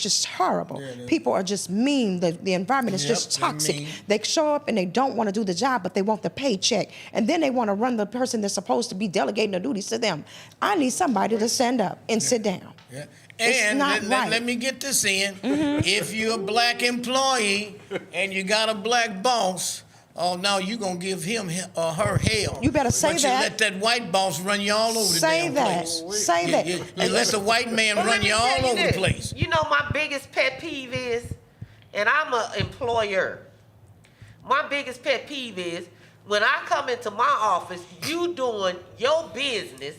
just horrible. People are just mean. The environment is just they're toxic. mean. They show up and they don't want to do the job, but they want the paycheck. And then they want to run the person that's supposed to be delegating the duties to them. I need somebody to stand up and sit down. Yeah. It's And not right. let me get this in. If you're a black employee and you got a black boss, oh, now you going to give him or her hell. You better say but that. you let that white boss run you all over the Say damn that. place. Say that. You let the white man But run let me you tell all over this. the place. You know, my biggest pet peeve is, and I'm an employer, my biggest pet peeve is when I come into my office, you doing your business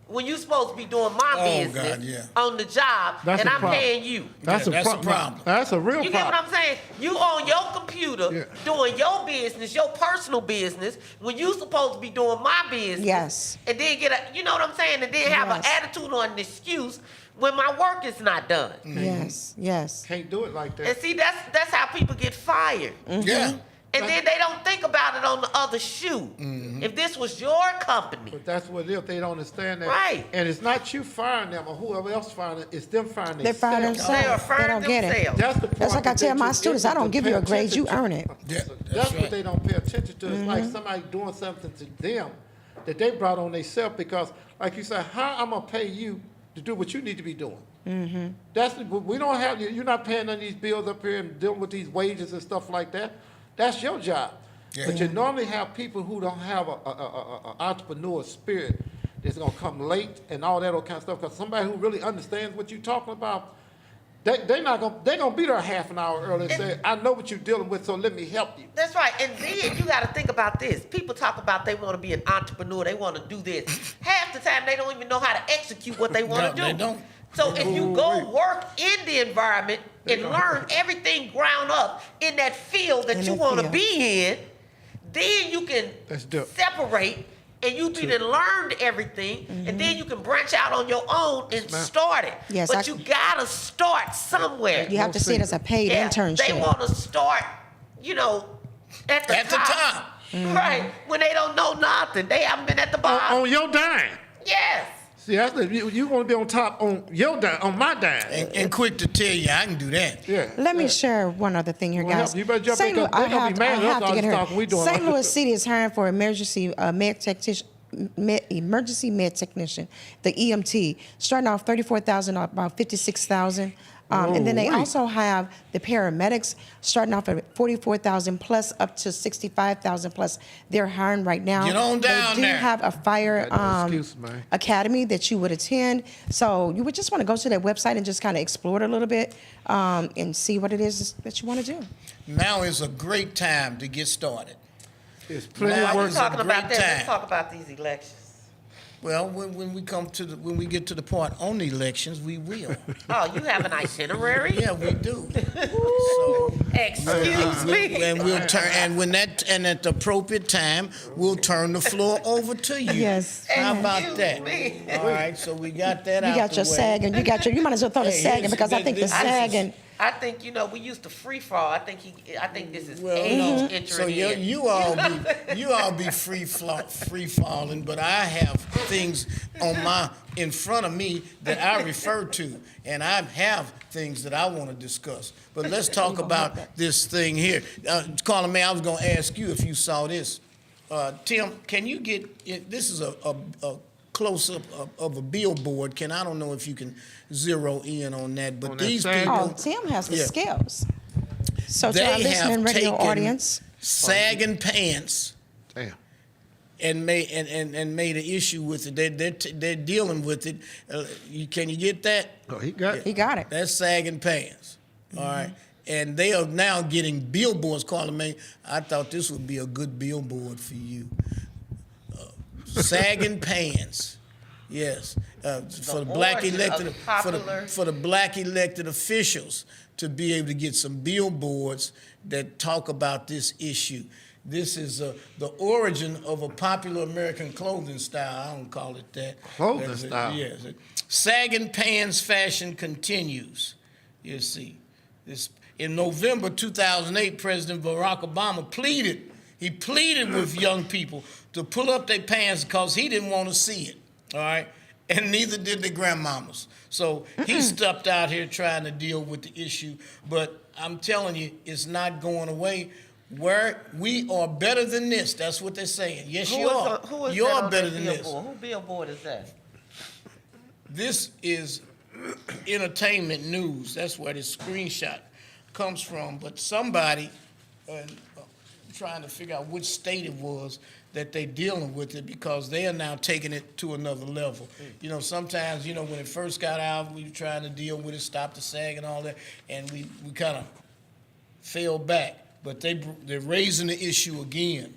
when you supposed to be doing my Oh, business God, yeah. on the job, That's and a I'm problem. paying you. That's Yeah, a that's a problem. problem. That's a real You get what problem. I'm saying? You on your computer Yeah. doing your business, your personal business, when you supposed to be doing my business. Yes. And then you know what I'm saying? And then have an Yes. attitude or an excuse when my work is not done. Yes, yes. Can't do it like that. And see, that's how people get fired. Yeah. And then they don't think about it on the other shoe. If this was your company, But that's what it is. They don't understand that. Right. And it's not you firing them or whoever else firing them. It's them firing They're firing themselves. themselves. they are They firing don't get it. themselves. That's the part That's like I that tell they my just students, I don't give you a grade, you earn it. Yeah, That's that's what right. they don't pay attention to. It's like somebody doing something to them that they brought on themselves because, like you said, how I'm going to pay you to do what you need to be doing? We don't have, you're not paying none of these bills up here and dealing with these wages and stuff like that. That's your job. Yeah. But you normally have people who don't have a entrepreneur spirit that's going to come late and all that old kind of stuff because somebody who really understands what you're talking about, they're going to be there half an hour early and say, I know what you're dealing with, so let me help you. That's right. And then you got to think about this. People talk about they want to be an entrepreneur. They want to do this. Half the time, they don't even know how to execute what they want to No, do. they don't. So if you go Ooh-wee. work in the environment and learn everything ground up in that field that In you that want to field. be in, then you can That's dope. separate and you be done learned everything, and then you can branch out on your own and start it. Yes, but you gotta start somewhere. You have to see it as a paid internship. They want to start, at the top. Right, when they don't know nothing. They haven't been at the bottom. On your dime. Yes. See, you want to be on top on your dime, on my dime. And quick to tell you, I can do that. Yeah. Let me share one other thing here, Well, guys. you better jump in, 'cause I they gonna have, be mad I at us have all to get this her. talking we doing. St. Louis City is hiring for emergency med technician, the EMT, starting off 34,000, about 56,000. And then they Whoa-wee. also have the paramedics starting off at 44,000 plus up to 65,000 plus. They're hiring right now. Get on down They do there. have a fire Got no excuse, man. academy that you would attend. So you would just want to go to their website and just kind of explore it a little bit and see what it is that you want to do. Now is a great time to get started. It's plenty Now of While work. is we're a talking about great that, let's time. talk about these elections. Well, when we get to the part on the elections, we will. Oh, you have an itinerary? Yeah, we do. So Excuse me. and we'll turn and at the appropriate time, we'll turn the floor over to you. Yes. How about Excuse that? me. All right, so we got that You out got the your way. sagging. You might as well throw the Hey, sagging here's- because I think the this is- sagging. I think we used to free fall. I think this is Well, age no. entering So in. you all be free falling, but I have things in front of me that I refer to, and I have things that I want to discuss. But let's talk about this thing here. Carla May, I was going to ask you if you saw this. Tim, can you get this is a close-up of a billboard. I don't know if you can zero in on that, but On that these sag? people. Oh, Tim has the Yeah. skills. So to They our listening have radio taken audience, sagging pants Damn. and made an issue with it. They're dealing with it. Can you get that? Oh, he got he got it. That's sagging pants. All right. And they are now getting billboards calling me. I thought this would be a good billboard for you. Sagging pants. Yes. For the black origin of elected popular- for the black elected officials to be able to get some billboards that talk about this issue. This is the origin of a popular American clothing style. I don't call it that. Clothing style? Yes. Sagging pants fashion continues. You see. In November 2008, President Barack Obama pleaded with young people to pull up their pants because he didn't want to see it, all right? And neither did the grandmamas. So he stepped out here trying to deal with the issue, but I'm telling you, it's not going away. We are better than this. That's what they're saying. Yes, you are. Who is You're that on better that than this. billboard? Who billboard is that? This is entertainment news. That's where this screenshot comes from. But somebody trying to figure out which state it was that they dealing with it because they are now taking it to another level. Sometimes, when it first got out, we were trying to deal with it, stop the sag and all that, and we kind of fell back. But they're raising the issue again.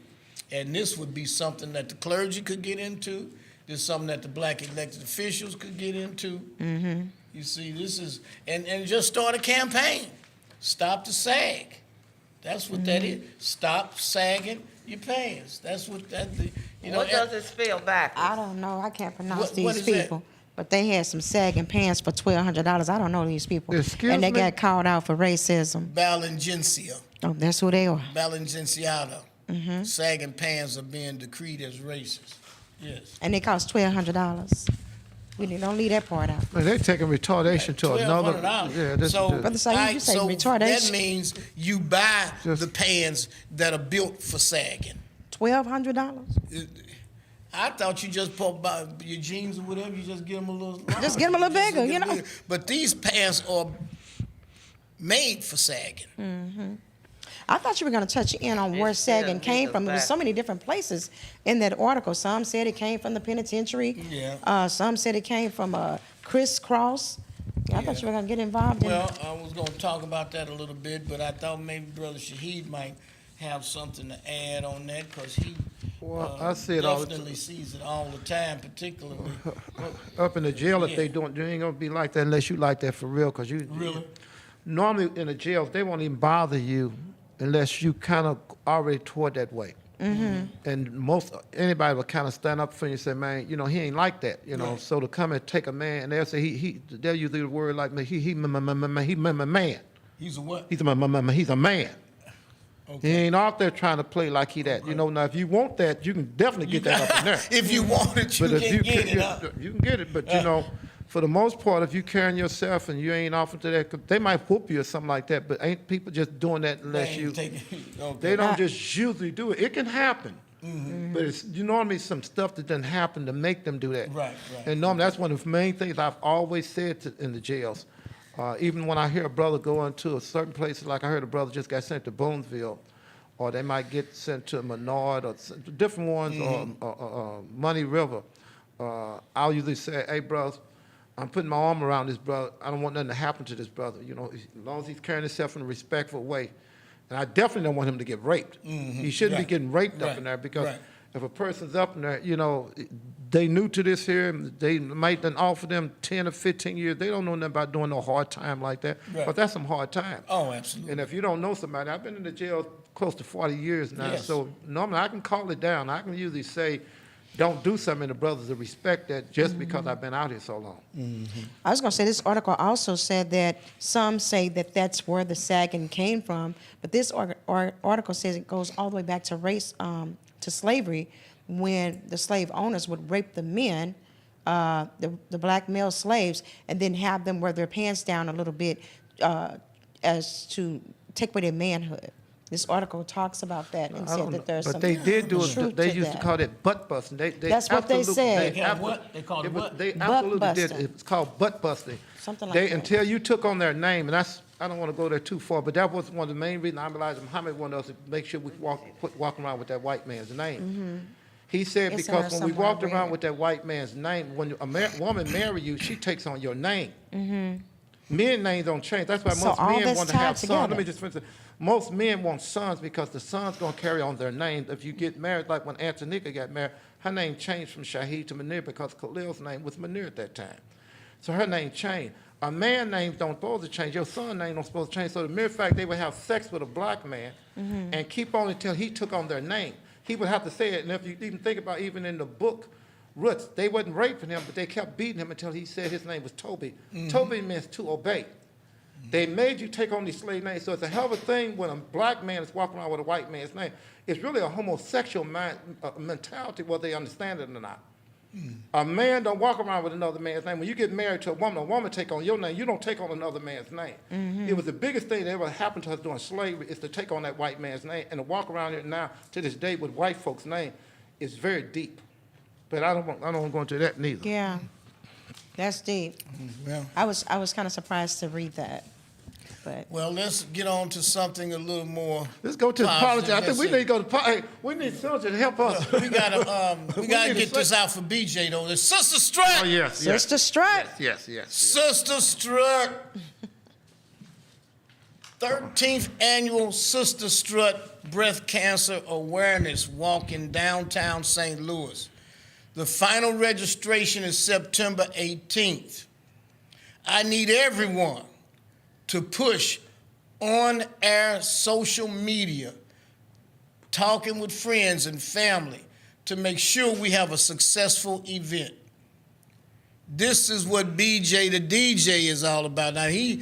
And this would be something that the clergy could get into. This is something that the black elected officials could get into. Mm-hmm. You see, this is, and just start a campaign. Stop the sag. That's what that is. Stop sagging your pants. That's what What does it spell backwards? I don't know. I can't pronounce What these is that? people. But they had some sagging pants for $1,200. I don't know these people. Excuse and they me? got called out for racism. Balingencia. Oh, that's who they are. Balingenciata. Sagging pants are being decreed as racist. Yes. And they cost $1,200. We don't leave that part out. Man, they taking retardation to another. $1,200. Yeah, this So, Brother Saeed, you say so retardation. that means you buy Just- the pants that are built for sagging. $1,200? I thought you just put by your jeans or whatever, you just get them a little larger. Just get 'em a little bigger, get you 'em know. bigger. But these pants are made for sagging. I thought you were going to touch in on where It's sagging still came from. There was back. so many different places in that article. Some said it came from the penitentiary. Yeah. Some said it came from crisscross. I thought you were going to get involved in Well, I was going to talk about that a little bit, but I thought maybe Brother Shaheed might have something to add on that because he Well, I see it all the definitely sees it all the time, particularly. Up in the jail, if Yeah. they don't, you ain't gonna be like that unless you like that for real. Cause you Really? normally in the jails they won't even bother you unless you kind of already toward that way. And anybody would kind of stand up for you and say, man, you know, he ain't like that, you know. Right. So to come and take a man, and they'll say they'll use the word like he man. He's a what? He's a man. Okay. He ain't out there trying to play like he that. You know, now if you want that, you can definitely get that up in there. If you want it, you But can if get it. Huh? you can get it. But you know, for the most part, if you carrying yourself and you ain't offered to that, 'cause they might whoop you or something like that. But ain't people just doing that unless you? Okay. They don't just usually do it. It can happen. But it's normally some stuff that doesn't happen to make them do that. Right. And normally that's one of the main things I've always said in the jails. Even when I hear a brother go into a certain places, like I heard a brother just got sent to Bonesville, or they might get sent to Menard or different ones, or Money River. I'll usually say, hey, bros, I'm putting my arm around this brother. I don't want nothing to happen to this brother. You know, as long as he's carrying himself in a respectful way. And I definitely don't want him to get raped. He shouldn't be getting raped up in there, because if a person's up in there, you know, they new to this here, they might then offer them 10 or 15 years. They don't know nothing about doing no hard time like that. Right. But that's some hard time. Oh, absolutely. And if you don't know somebody, I've been in the jail close to 40 years now, Yes. so normally I can call it down. I can usually say, don't do something, and the brothers will respect that just because I've been out here so long. I was going to say, this article also said that some say that that's where the sagging came from, but this article says it goes all the way back to race, to slavery, when the slave owners would rape the men, the black male slaves, and then have them wear their pants down a little bit as to take away their manhood. This article talks about that and I said don't know, that there's but some they did do it. truth They to used that. to call that butt busting. That's what they absolutely- said. They called what? They called it what? They Butt absolutely did. busting. It's called butt busting. Something like They that. until you took on their name, and that's, I don't want to go there too far, but that was one of the main reasons I realized Muhammad wanted us to make sure we walk around with that white man's name. He said It's in because there when we somewhere, I walked read around it. with that white man's name, when a woman marry you, she takes on your name. Men names don't change. That's why So most all men this want to tied have sons. Let me together. just finish. Most men want sons because the son's going to carry on their name. If you get married, like when Antonica got married, her name changed from Shaheed to Munir because Khalil's name was Munir at that time. So her name changed. A man's name don't supposed to change. Your son's name don't supposed to change. So the mere fact they would have sex with a black man and keep on until he took on their name, he would have to say it. And if you even think about even in the book, Roots, they wasn't raping him, but they kept beating him until he said his name was Toby. Toby means to obey. They made you take on these slave names. So it's a hell of a thing when a black man is walking around with a white man's name. It's really a homosexual mentality, whether they understand it or not. A man don't walk around with another man's name. When you get married to a woman take on your name. You don't take on another man's name. It was the biggest thing that ever happened to us during slavery is to take on that white man's name. And to walk around here now to this day with white folks' name is very deep. But I don't want to go into that neither. Yeah, that's deep. Well, I was kind of surprised to read that, but well, let's get on to something a little more. Let's go to the positive. politics. I think we need to go to hey, we need Soldier to help us. We gotta We gotta need get to this say- out for BJ though. The Sister Strut. Oh, yes, Sister Strut. Yes. Sister Strut. 13th annual Sister Strut Breast Cancer Awareness Walk in downtown St. Louis. The final registration is September 18th. I need everyone to push on-air social media, talking with friends and family to make sure we have a successful event. This is what BJ the DJ is all about. Now he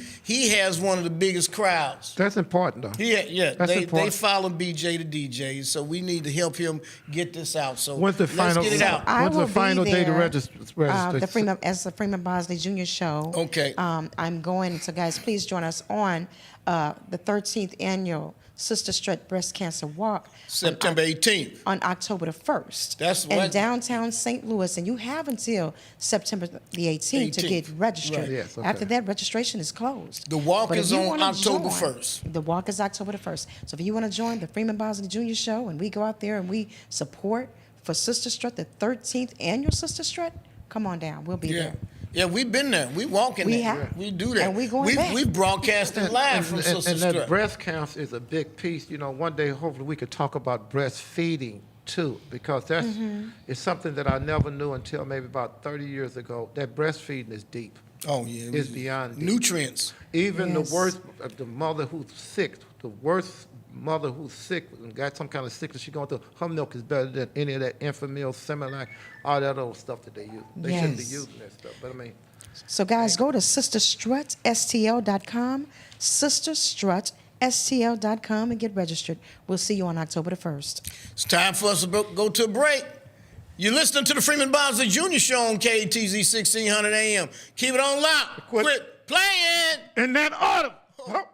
has one of the biggest crowds. That's important though. Yeah, That's they important. follow BJ the DJ, so we need to help him get this out. So When's the let's final? get it out. I When's will the be final day to there, register? the Freeman Bosley Jr. show. Okay. I'm going, so guys, please join us on the 13th annual Sister Strut Breast Cancer Walk September 18th. on October the 1st. That's in what- downtown St. Louis, and you have until September the 18th to get 18th. registered. Right. Yes, okay. After that, registration is closed. The walk But if is you on wanna October join- 1st. The walk is October the 1st. So if you want to join the Freeman Bosley Jr. show and we go out there and we support for Sister Strut, the 13th annual Sister Strut, come on down. We'll be Yeah. there. Yeah, we've been there. We walking We there. have. We do that. And we going back. We've broadcasted live from Sister and that Strut. breast cancer is a big piece. You know, one day hopefully we could talk about breastfeeding too, because that's it's something that I never knew until maybe about 30 years ago. That breastfeeding is deep. Oh yeah, It's beyond deep. nutrients. Even Yes. the worst, the mother who's sick, the worst mother who's sick and got some kind of sickness she's going through, her milk is better than any of that Enfamil, Similac, all that old stuff that they use. They shouldn't be Yes. using that stuff, but I mean, So guys, go to sisterstrutstl.com, sisterstrutstl.com, and get registered. We'll see you on October the 1st. It's time for us to go to a break. You're listening to the Freeman Bosley Jr. Show on KTZ 1600 AM. Keep it on lock. Quit playing. in that order. Oh.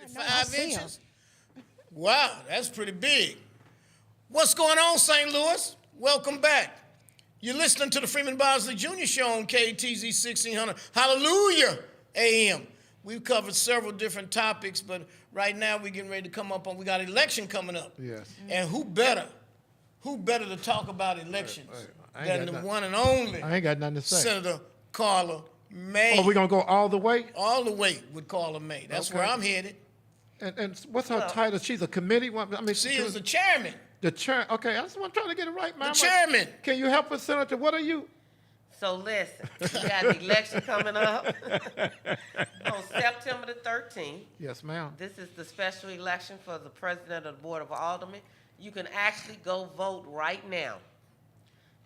I 5 see 'em. inches. Wow, that's pretty big. What's going on, St. Louis? Welcome back. You're listening to the Freeman Bosley Jr. Show on KTZ 1600. Hallelujah, AM. We've covered several different topics, but right now we're getting ready to come up on, we got election coming up. Yes. And who better to talk about elections I ain't than got the nothing. one and only I ain't got nothing to say. Senator Carla May. Oh, we gonna go all the way? All the way with Carla May. That's Okay. where I'm headed. And what's her title? She's a committee. I mean, She is the chairman. the chair. Okay, that's what I'm trying to get it right, man. The chairman. Can you help us, Senator? What are you? So listen, we got an election coming up on September the 13th. Yes, ma'am. This is the special election for the president of the Board of Aldermen. You can actually go vote right now.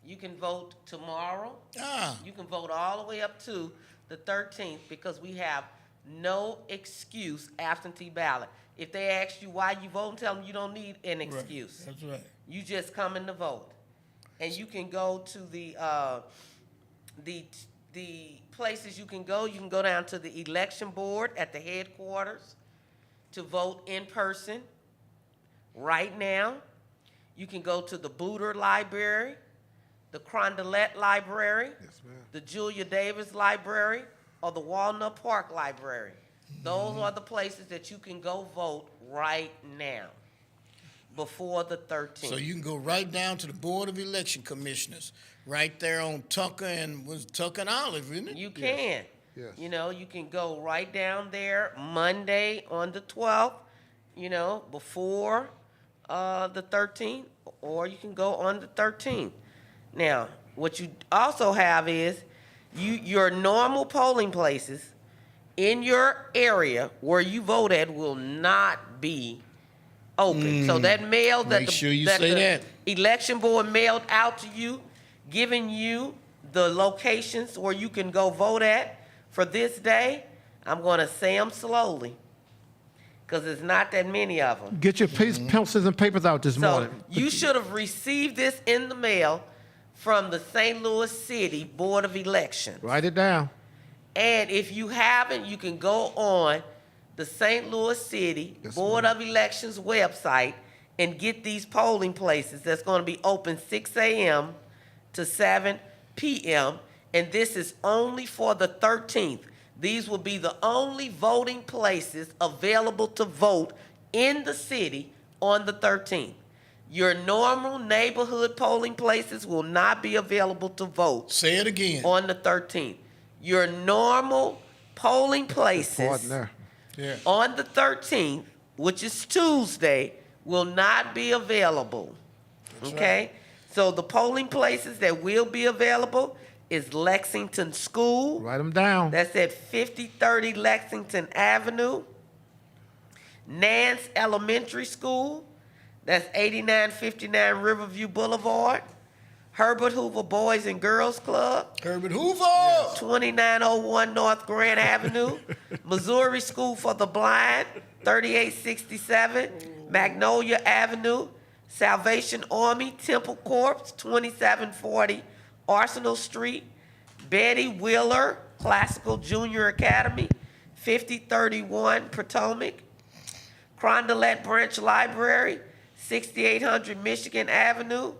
You can vote tomorrow. You can vote all the way up to the 13th because we have no excuse absentee ballot. If they ask you why you vote, tell them you don't need an excuse. That's right. You just come in to vote. And you can go to the places you can go. You can go down to the election board at the headquarters to vote in person right now. You can go to the Booter Library, the Crondelet Library, the Julia Davis Library, or the Walnut Park Library. Those are the places that you can go vote right now before the 13th. So you can go right down to the Board of Election Commissioners, right there on Tucker and Olive, isn't it? You can. Yes. You know, you can go right down there Monday on the 12th, you know, before the 13th, or you can go on the 13th. Now, what you also have is your normal polling places in your area where you vote at will not be open. So that mail that Make sure you say that. election board mailed out to you, giving you the locations where you can go vote at for this day, I'm going to say them slowly because there's not that many of them. Get your pencils and papers out this So morning. you should have received this in the mail from the St. Louis City Board of Elections. Write it down. And if you haven't, you can go on the St. Louis City Yes, Board of Elections website and get these polling places that's going to be open 6 a.m. to 7 p.m. And this is only for the 13th. These will be the only voting places available to vote in the city on the 13th. Your normal neighborhood polling places will not be available to vote Say it again. on the 13th. Your normal polling places Pardon there. Yeah. on the 13th, which is Tuesday, will not be available. Okay? So the polling places that will be available is Lexington School. Write them down. That's at 5030 Lexington Avenue. Nance Elementary School. That's 8959 Riverview Boulevard. Herbert Hoover Boys and Girls Club. Herbert Hoover. 2901 North Grant Avenue. Missouri School for the Blind, 3867 Magnolia Avenue. Salvation Army Temple Corps, 2740 Arsenal Street. Betty Wheeler Classical Junior Academy, 5031 Potomac. Crondelet Branch Library, 6800 Michigan Avenue.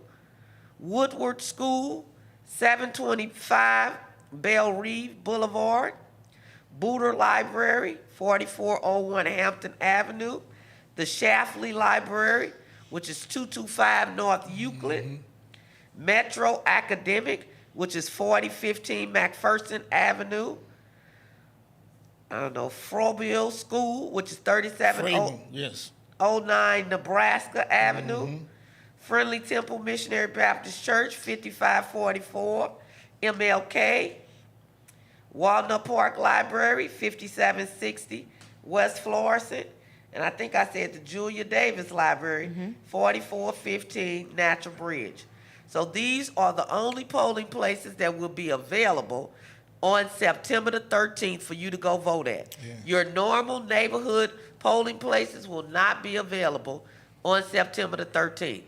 Woodward School, 725 Belle Reve Boulevard. Booter Library, 4401 Hampton Avenue. The Shafley Library, which is 225 North Euclid. Metro Academic, which is 4015 McPherson Avenue. Frobel School, which is 3709 yes. Nebraska Avenue. Friendly Temple Missionary Baptist Church, 5544 MLK. Walnut Park Library, 5760 West Florissant. And I think I said the Julia Davis Library, 4415 Natural Bridge. So these are the only polling places that will be available on September the 13th for you to go vote at. Yeah. Your normal neighborhood polling places will not be available on September the 13th.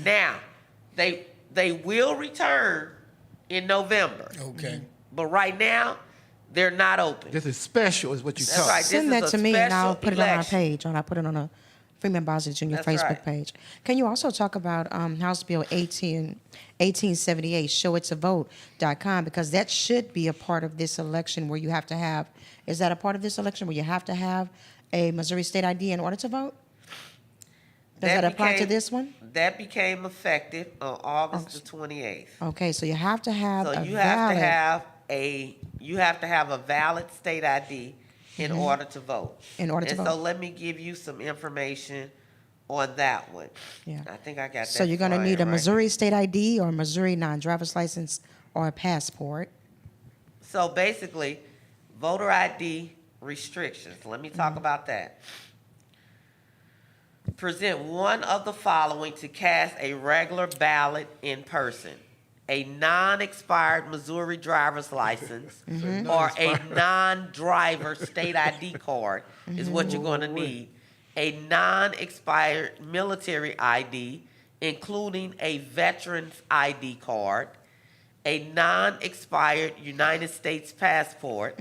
Now, they will return in November. Okay. But right now, they're not open. This is special, is what you That's talk. right. Send This that is to a me and I'll special put it on our election. page, and I'll put it on a Freeman Bosley Jr. That's Facebook right. page. Can you also talk about House Bill 1878, showit'savote.com, because that should be a part of this election where you have to have, is that a part of this election where you have to have a Missouri state ID in order to vote? Does that apply to this one? That became effective on August the 28th. Okay, so you have to have So a you have valid, to have a valid state ID in order to vote. In order to And so vote. let me give you some information on that one. Yeah. I think I got that. So you're gonna flyer need a right. Missouri state ID or a Missouri non-driver's license or a passport. So basically, voter ID restrictions. Let me talk about that. Present one of the following to cast a regular ballot in person: a non-expired Missouri driver's license or a non-driver state ID card is what you're going to need. A non-expired military ID, including a veteran's ID card, a non-expired United States passport,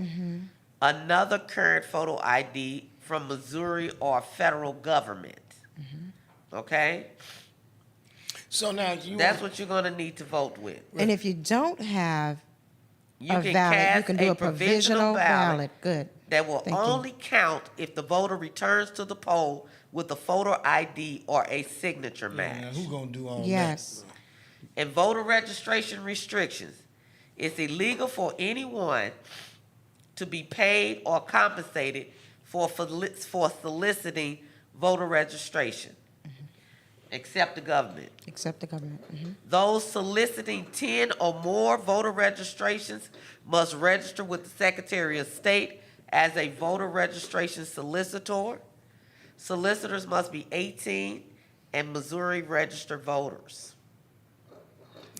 another current photo ID from Missouri or federal government. Okay? So now That's what you're going to need to vote with. And if you don't have You a can valid, you cast can do a provisional provisional ballot ballot. Good. that will Thank you. only count if the voter returns to the poll with a photo ID or a signature now, match. who gonna do all Yes. And voter registration restrictions. It's illegal for anyone to be paid or compensated for soliciting voter registration, except the government. Except the government. Those soliciting 10 or more voter registrations must register with the Secretary of State as a voter registration solicitor. Solicitors must be 18 and Missouri registered voters.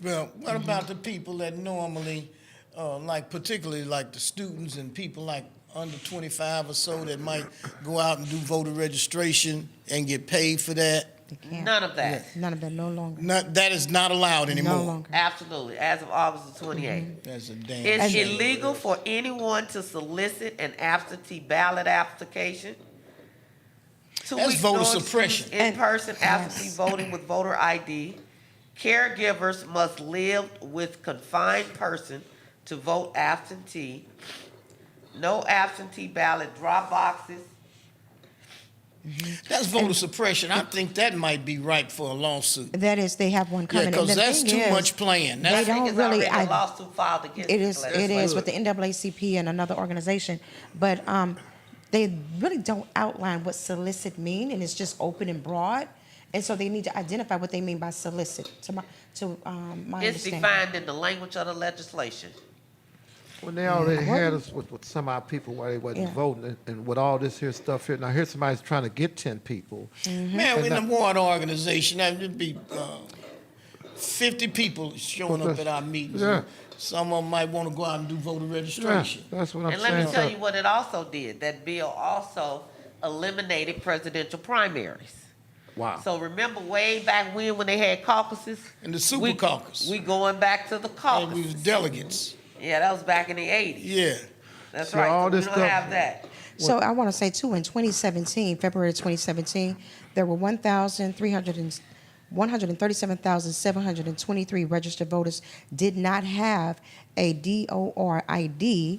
Well, what about the people that normally, like particularly like the students and people like under 25 or so that might go out and do voter registration and get paid for that? They can't. None of that. None of that, no longer. That is not allowed anymore. No longer. Absolutely, as of August the 28th. That's a damn It's shame. illegal for anyone to solicit an absentee ballot application. 2 That's weeks voter notice suppression. In-person absentee Yes. voting with voter ID. Caregivers must live with confined person to vote absentee. No absentee ballot drop boxes. That's voter suppression. I think that might be ripe for a lawsuit. That is, they have one Yeah, coming. And because the that's thing too is, much playing. They I That's, think don't it's really- already a I- lawsuit filed against It this is, legislation. it is with the NAACP and another organization, but they really don't outline what solicit mean, and it's just open and broad, and so they need to identify what they mean by solicit. To my It's understanding. defined in the language of the legislation. When they already had us with some of our people while they wasn't Yeah. voting, and with all this here stuff here, now here's somebody's trying to get 10 people. man, in the ward organization, that would be 50 people showing up at our meetings. Yeah. some of them might want to go out and do voter registration. Yeah, that's what I'm And saying. let me tell So- you what it also did. That bill also eliminated presidential primaries. Wow. So remember way back when they had caucuses? And the super caucus. We going back to the And we was caucus. delegates. Yeah, that was back in the 80s. Yeah. That's So right. all So we this don't stuff- have that. So I want to say too, in 2017, February 2017, there were 137,723 registered voters did not have a DOR ID,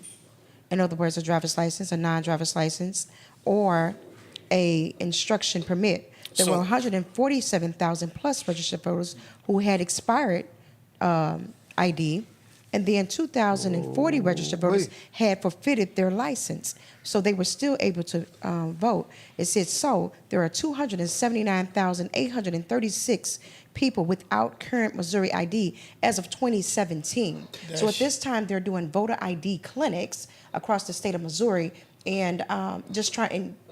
in other words, a driver's license, a non-driver's license, or a instruction permit. There So- were 147,000 plus registered voters who had expired ID, and then 2,040 registered voters Wait. had forfeited their license, so they were still able to vote. It said, so there are 279,836 people without current Missouri ID as of 2017. So at That's- this time, they're doing voter ID clinics across the state of Missouri, and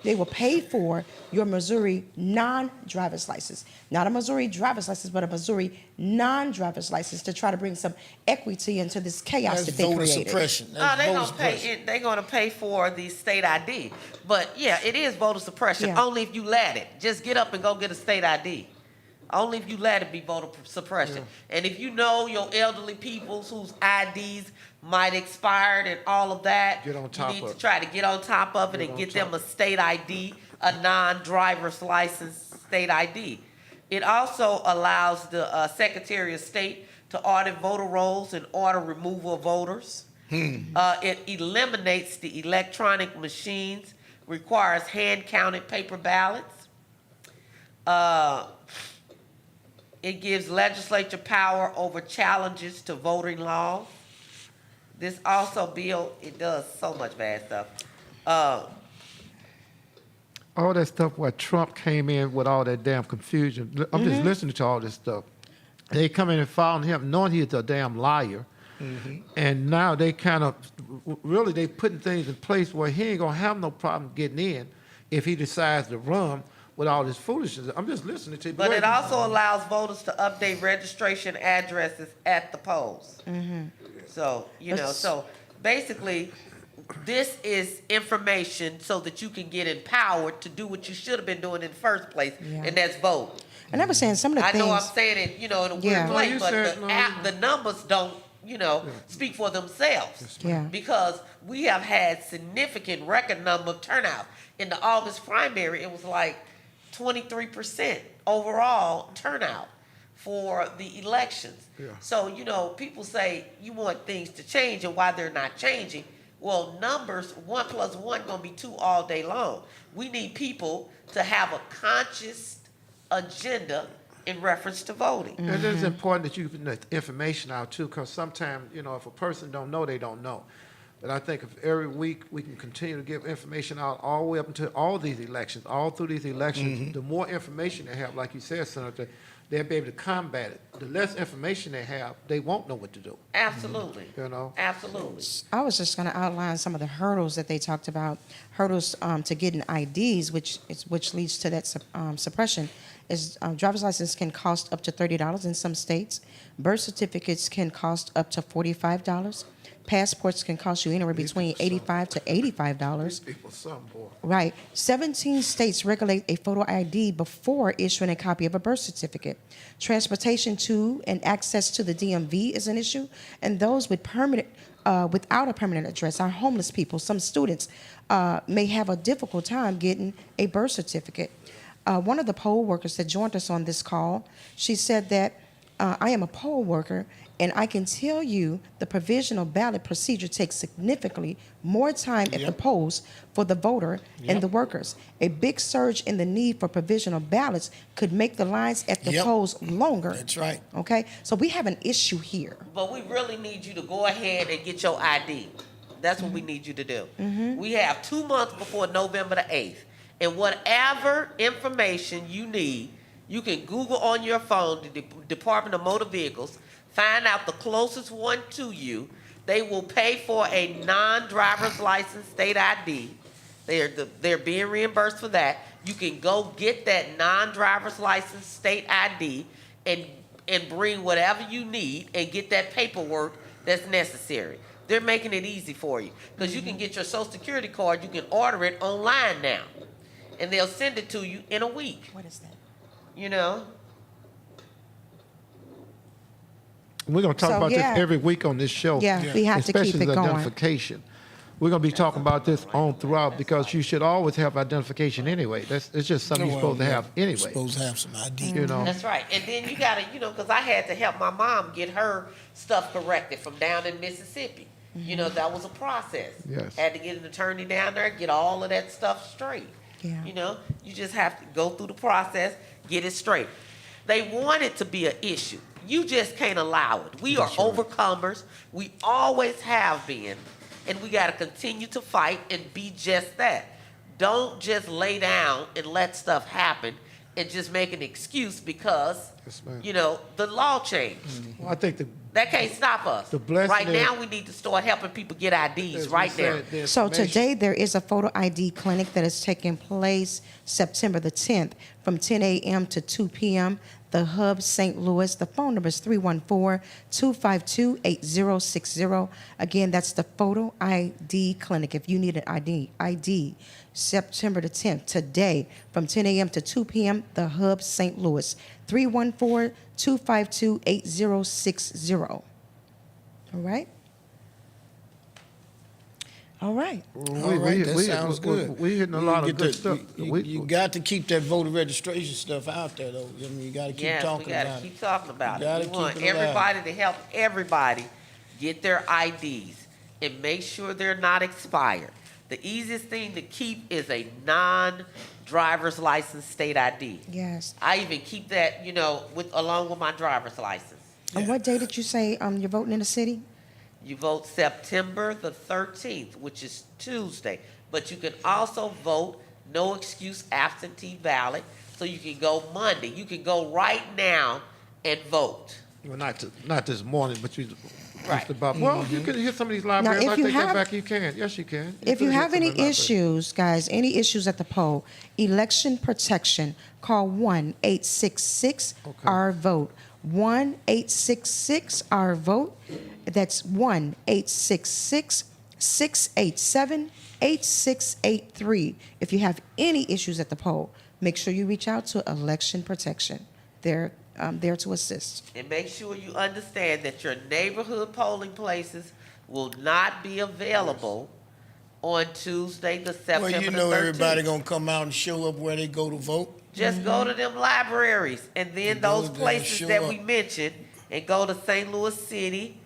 they will pay for your Missouri non-driver's license, not a Missouri driver's license, but a Missouri non-driver's license, to try to bring some equity into this chaos That's that they voter created. suppression. No, That's they're voter gonna suppression. pay. They're gonna pay for the state ID. But yeah, it is voter suppression. Yeah. Only if you let it. Just get up and go get a state ID. Only if you let it be voter suppression. And if you know your elderly people whose IDs might expired and all of that, Get on top you need of to it. try to get on top of it Get and on get top them a state ID, a non-driver's license state ID. It also allows the Secretary of State to audit voter rolls and order removal of voters. It eliminates the electronic machines, requires hand-counted paper ballots. It gives legislature power over challenges to voting laws. This also bill, it does so much bad stuff. All that stuff where Trump came in with all that damn confusion. I'm just listening to all this stuff. They come in and found him knowing he's a damn liar. And now they kind of, really, they putting things in place where he ain't gonna have no problem getting in if he decides to run with all this foolishness. I'm just listening to you. But it also allows voters to update registration addresses at the polls. So, so basically, this is information so that you can get empowered to do what you should have been doing in the first place, Yeah. and that's vote. And I was saying some of the I things. know I'm saying it, in a Yeah. weird way, No, you but said- no, the numbers don't, speak for themselves. Yeah. Because we have had significant record number of turnout. In the August primary, it was like 23% overall turnout for the elections. Yeah. So, people say you want things to change and why they're not changing. Well, numbers, 1 + 1 gonna be 2 all day long. We need people to have a conscious agenda in reference to voting. And it is important that you put the information out too, because sometimes, if a person don't know, they don't know. But I think if every week we can continue to give information out all the way up until all these elections, all through these elections, the more information they have, like you said, Senator, they'll be able to combat it. The less information they have, they won't know what to do. Absolutely. Absolutely. I was just going to outline some of the hurdles that they talked about. Hurdles to getting IDs, which leads to that suppression. Is driver's license can cost up to $30 in some states. Birth certificates can cost up to $45. Passports can cost you anywhere between $85 to $85. People, some boy. Right. 17 states regulate a photo ID before issuing a copy of a birth certificate. Transportation to and access to the DMV is an issue, and those with without a permanent address, our homeless people, some students may have a difficult time getting a birth certificate. One of the poll workers that joined us on this call, she said that I am a poll worker, and I can tell you the provisional ballot procedure takes significantly more time at the polls for the voter and the workers. A big surge in the need for provisional ballots could make the lines at the polls longer. That's right. Okay, so we have an issue here. But we really need you to go ahead and get your ID. That's what we need you to do. We have 2 months before November the 8th. And whatever information you need, you can Google on your phone the Department of Motor Vehicles, find out the closest one to you. They will pay for a non-driver's license state ID. They're being reimbursed for that. You can go get that non-driver's license state ID and bring whatever you need and get that paperwork that's necessary. They're making it easy for you because you can get your Social Security card. You can order it online now, and they'll send it to you in a week. What is that? You know. We're going to talk So, about yeah. this every week on this show. Yeah, we have to keep especially it the going. identification. We're going to be talking about this on throughout because you should always have identification anyway. It's just something you're supposed to have anyway. Supposed to have some ID. You know. That's right. And then you gotta, because I had to help my mom get her stuff corrected from down in Mississippi. That was a process. Yes. Had to get an attorney down there, get all of that stuff straight. Yeah. You just have to go through the process, get it straight. They want it to be an issue. You just can't allow it. We are overcomers. We always have been. And we got to continue to fight and be just that. Don't just lay down and let stuff happen and just make an excuse because, Yes, ma'am. the law changed. Well, I think That can't stop us. The blessing Right is- now, we need to start helping people get IDs right now. So today there is a photo ID clinic that is taking place September the 10th from 10 a.m. to 2 p.m. The Hub, St. Louis. The phone number is 314-252-8060. Again, that's the photo ID clinic. If you need an ID, September the 10th, today from 10 a.m. to 2 p.m. The Hub, St. Louis. 314-252-8060. All right? All right. All right, that sounds good. We're hitting a lot of good stuff. You got to keep that voter registration stuff out there, though. I mean, you got to keep Yes, we talking got to about it. keep talking about Gotta it. We want keep it alive. everybody to help everybody get their IDs and make sure they're not expired. The easiest thing to keep is a non-driver's license state ID. Yes. I even keep that, along with my driver's license. And what day did you say you're voting in the city? You vote September the 13th, which is Tuesday. But you can also vote no excuse absentee ballot, so you can go Monday. You can go right now and vote. Well, not this morning, but you. Right. Just about, well, you can hit some of these libraries. if I you take have- that back. You can. Yes, you can. If you could hit have some any of the libraries. issues, guys, any issues at the poll, election protection, call 1-866-OUR-VOTE. 1-866-OUR-VOTE. That's 1-866-687-8683. If you have any issues at the poll, make sure you reach out to election protection. They're there to assist. And make sure you understand that your neighborhood polling places will not be available on Tuesday, the September Well, you the know 13th. everybody going to come out and show up where they go to vote. Just go to them libraries and then Go those there, places show that up. we mentioned and go to St. Louis City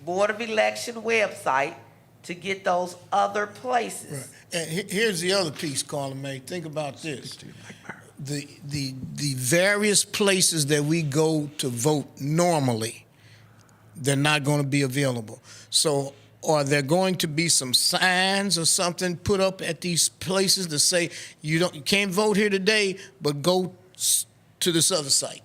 Board of Election website to get those other places. And here's the other piece, Carla May. Think about this. The various places that we go to vote normally, they're not going to be available. So are there going to be some signs or something put up at these places to say you can't vote here today, but go to this other site?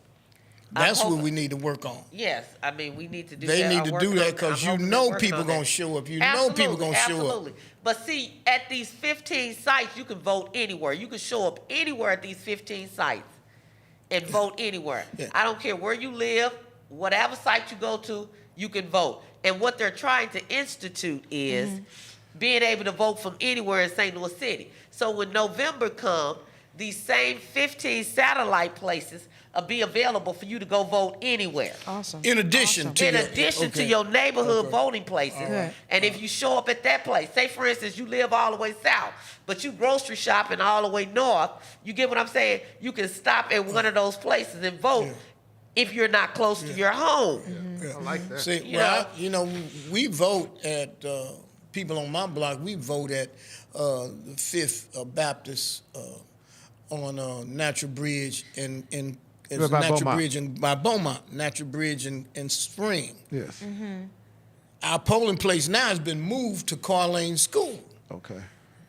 That's what we need to work on. Yes, I mean, we need to do They that. need I'm to working do that on because I'm you hoping know they're working people on going that. to show up. You know people going to show up. Absolutely. But see, at these 15 sites, you can vote anywhere. You can show up anywhere at these 15 sites and vote anywhere. Yeah. I don't care where you live, whatever site you go to, you can vote. And what they're trying to institute is being able to vote from anywhere in St. Louis City. So when November comes, these same 15 satellite places will be available for you to go vote anywhere. Awesome. In addition Awesome. to In addition to your neighborhood voting places. right. And if you show up at that place, say for instance, you live all the way south, but you grocery shopping all the way north, you get what I'm saying? You can stop at one of those places and vote if you're not close to your home. I like that. See, Yeah. we vote at, people on my block, we vote at the 5th Baptist on Natural Bridge in Right by Natural Beaumont. Bridge by Beaumont, Natural Bridge in Spring. Yes. Our polling place now has been moved to Carlane School, Okay.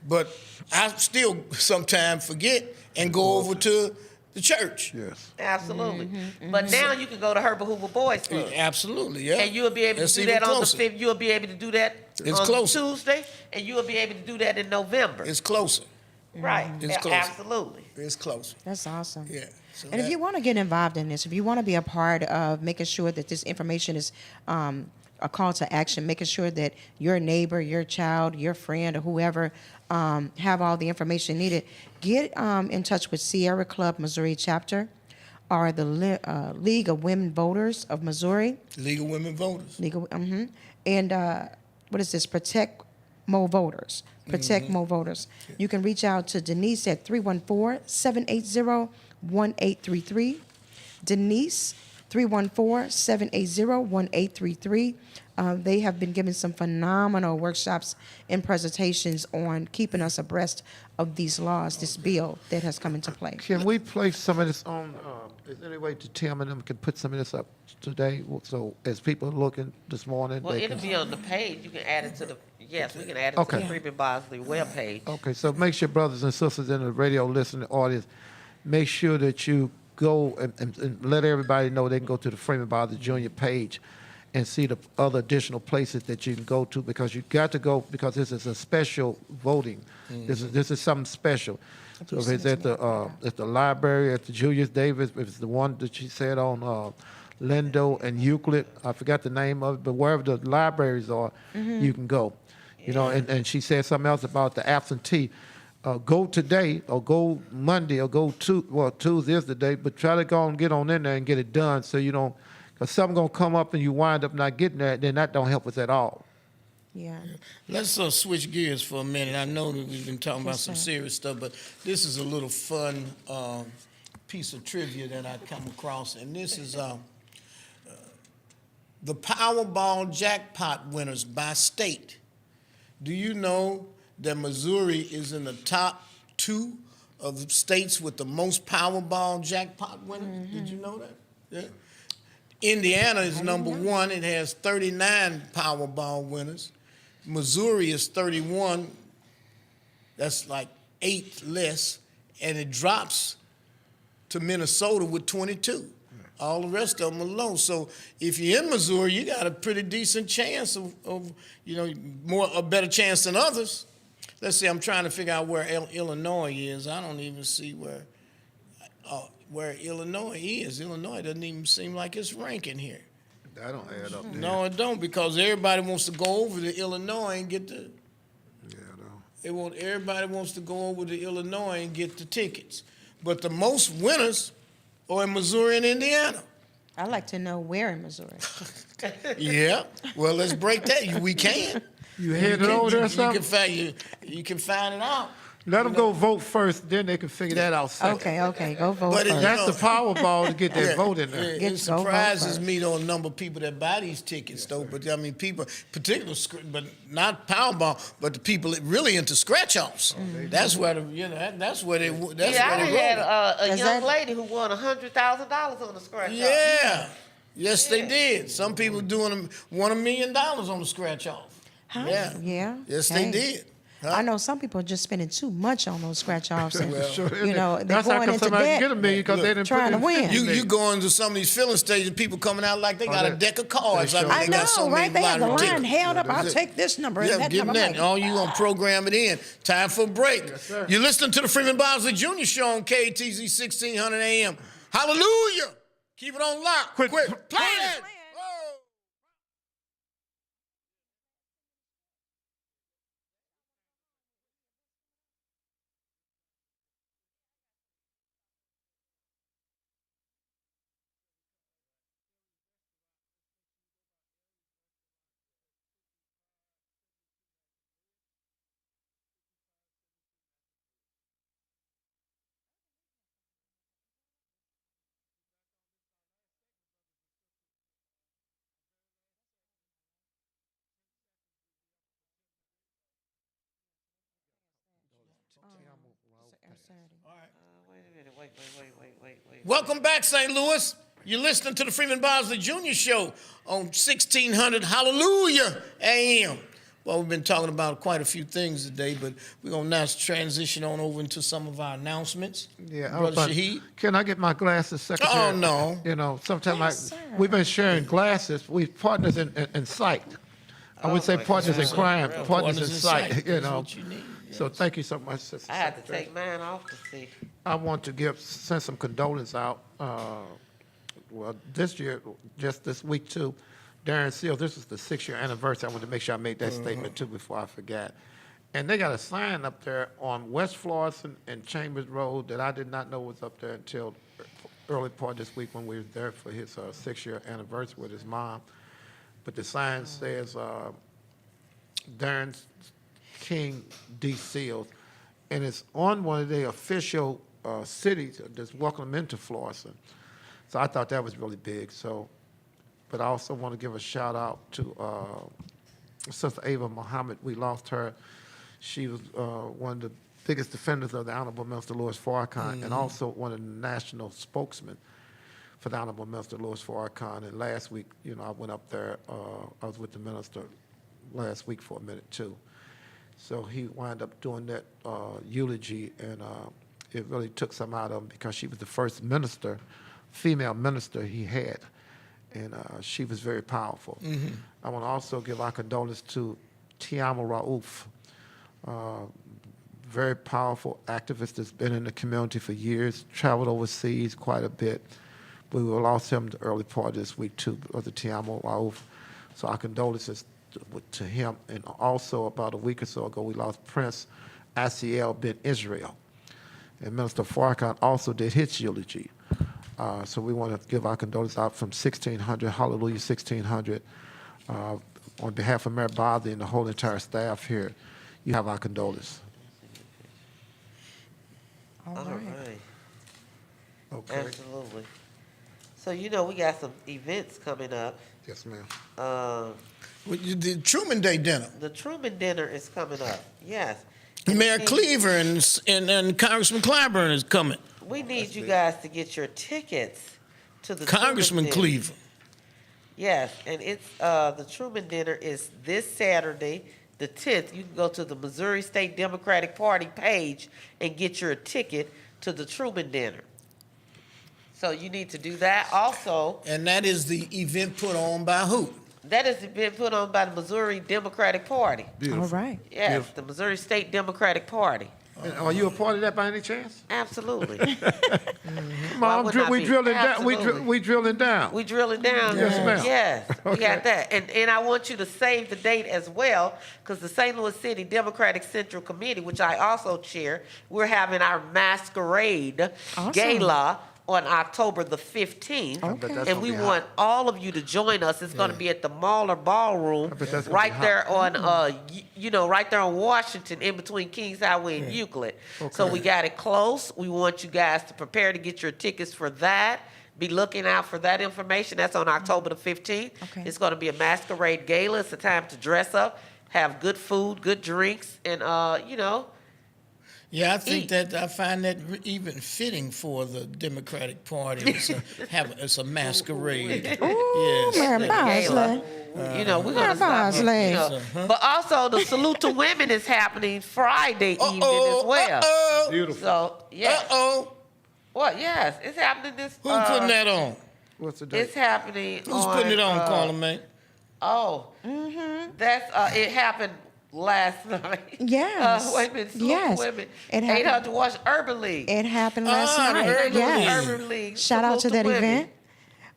but I still sometimes forget and go over to the church. Yes. Absolutely. But now you can go to Herbert Hoover Boys Club. Absolutely, yeah. And you'll be able That's to do even that on closer. the 5th. You'll be able to do that It's on closer. Tuesday, and you'll be able to do that in November. It's closer. Right. It's closer. Absolutely. It's closer. That's awesome. Yeah. So And if that- you want to get involved in this, if you want to be a part of making sure that this information is a call to action, making sure that your neighbor, your child, your friend, or whoever have all the information needed. Get in touch with Sierra Club Missouri chapter or the League of Women Voters of Missouri. Legal women voters. And what is this? Protect Mo Voters. Protect Mo Voters. You can reach out to Denise at 314-780-1833. Denise, 314-780-1833. They have been giving some phenomenal workshops and presentations on keeping us abreast of these laws, this bill that has come into play. Can we place some of this on, is there any way to Tim and them can put some of this up today? So as people are looking this morning, Well, they it'll can. be on the page. You can add it to the, yes, we can add it to Okay. the Freeman Bosley webpage. Okay, so make sure brothers and sisters in the radio listening audience, make sure that you go and let everybody know they can go to the Freeman Bosley Junior page and see the other additional places that you can go to, because you got to go, because this is a special voting. This is something special. So if it's at the library, at the Julius Davis, if it's the one that she said on Lindo and Euclid, I forgot the name of it, but wherever the libraries are, you can go. You know, and she said something else about the absentee. Go today, or go Monday, or go Tuesday is the day, but try to go and get on in there and get it done, so you don't, because something gonna come up and you wind up not getting there, then that don't help us at all. Yeah. Let's switch gears for a minute. I know that we've been talking about Yes, some sir. serious stuff, but this is a little fun piece of trivia that I come across, and this is the Powerball jackpot winners by state. Do you know that Missouri is in the top 2 of the states with the most Powerball jackpot winners? Did you know that? Yeah. Indiana is number 1. It has 39 Powerball winners. Missouri is 31. That's like 8 less. And it drops to Minnesota with 22. All the rest of them are low. So if you're in Missouri, you got a pretty decent chance of a better chance than others. Let's see, I'm trying to figure out where Illinois is. I don't even see where Illinois is. Illinois doesn't even seem like it's ranking here. That don't add up. No, it don't, because everybody wants to go over to Illinois and get the. Everybody wants to go over to Illinois and get the tickets, but the most winners are in Missouri and Indiana. I'd like to know where in Missouri. Yeah. Well, let's break that. We can. You headed over there or something? You can find it out. Let them go vote first, then they can figure that out second. Okay, go vote But first. That's the Powerball to get their vote in there. Get- It go vote surprises first. me, though, the number of people that buy these tickets, though. But I mean, people, particularly, but not Powerball, but the people that really into scratch-offs. That's where that's where they. That's Yeah, I where they had roll. a Is young that- lady who won $100,000 on the scratch-off. Yeah. Yes, they did. Some people won $1 million on the scratch-off. Huh? Yeah. Yeah. Yes, Hey. they did. Huh? I know some people are just spending too much on those scratch-offs, and Sure, they're that's how going come into somebody debt. get $1 million, because they didn't Trying to put in win. You go into some of these filling stations, people coming out like they got a they- deck of cards. they sure I they got so know, many right? They have the lottery line tickets. held up. I'll take this number and Yeah, that getting number. that. All you gonna program it in. Time for a break. Yes, sir. You're listening to the Freeman Bosley Jr. Show on KTZ 1600 AM. Hallelujah! Keep it on lock. Quit playing playing it. it. Whoa. Wait. Welcome back, St. Louis. You're listening to the Freeman Bosley Jr. Show on 1600 Hallelujah AM. Well, we've been talking about quite a few things today, but we're going to now transition on over into some of our announcements. Yeah, Brother Shaheed. Can I get my glasses, Secretary? Oh, no. You know, sometimes Yes, sir. we've been sharing glasses. We're partners in sight. I would say my partners in goodness. crime, Real partners in sight. You That's know, what you need. so thank you so much, Sister I had to Secretary. take mine off to see. I want to send some condolences out. Well, this year, just this week too, Darren Seals, this is the 6-year anniversary. I wanted to make sure I made that statement too before I forgot. And they got a sign up there on West Florissant and Chambers Road that I did not know was up there until early part of this week when we were there for his 6-year anniversary with his mom. But the sign says Darren King D. Seals, and it's on one of the official cities that's welcome into Florissant. So I thought that was really big. So, but I also want to give a shout out to Sister Ava Muhammad. We lost her. She was one of the biggest defenders of the Honorable Minister Louis Farrakhan, and also one of the national spokesmen for the Honorable Minister Louis Farrakhan. And last week, you know, I went up there. I was with the minister last week for a minute too. So he wound up doing that eulogy, and it really took some out of him because she was the first minister, female minister he had, and she was very powerful. I want to also give our condolences to Tiamo Raouf, very powerful activist that's been in the community for years, traveled overseas quite a bit. We lost him the early part of this week too, Brother Tiamo Raouf. So our condolences to him. And also about a week or so ago, we lost Prince Asiel bin Israel. And Minister Farrakhan also did his eulogy. So we want to give our condolences out from 1600, Hallelujah 1600. On behalf of Mayor Bosley and the whole entire staff here, you have our condolences. All All right. right. Okay. Absolutely. So, you know, we got some events coming up. Yes, ma'am. The Truman Day dinner. The Truman Dinner is coming up. Yes. Mayor Cleaver and Congressman Clyburn is coming. We need you guys to get your tickets to the Congressman Truman Dinner. Cleaver. Yes, and it's the Truman Dinner is this Saturday, the 10th. You can go to the Missouri State Democratic Party page and get your ticket to the Truman Dinner. So you need to do that. Also, And that is the event put on by who? that has been put on by the Missouri Democratic Party. All right. Yes, the Missouri State Democratic Party. And are you a part of that by any chance? Absolutely. Mom, would not we be? drilling down. Absolutely. We drilling down. We drilling down. Yes, ma'am. Yes, we Okay. got that. And I want you to save the date as well, because the St. Louis City Democratic Central Committee, which I also chair, we're having our masquerade Awesome. gala on October the 15th. Okay. That's And gonna we be hot. want all of you to join us. It's going to be at the Mahler Ballroom, bet that's gonna be right hot. there on, right there on Washington, in between Kings Highway and Euclid. So we got it close. We want you guys to prepare to get your tickets for that. Be looking out for that information. That's on October the 15th. Okay. It's going to be a masquerade gala. It's a time to dress up, have good food, good drinks, and, Yeah, I think Eat. I find that even fitting for the Democratic Party. It's a masquerade. Yes. Mayor gala. Bosley. We're going to stop. Bosley. But also, the Salute to Women is happening Friday evening as well. Uh-oh. Beautiful. So, yes. Uh-oh. Well, yes, it's happening this. Who's putting that on? What's the date? It's happening. Who's putting it on, Carla May? Oh, that's it happened last night. Yes. Wait a minute. Salute Yes. to Women. It happened. 800 Watch Urban League. It happened last the night. Urban Yes. Urban League. Shout out to Salute that women. event.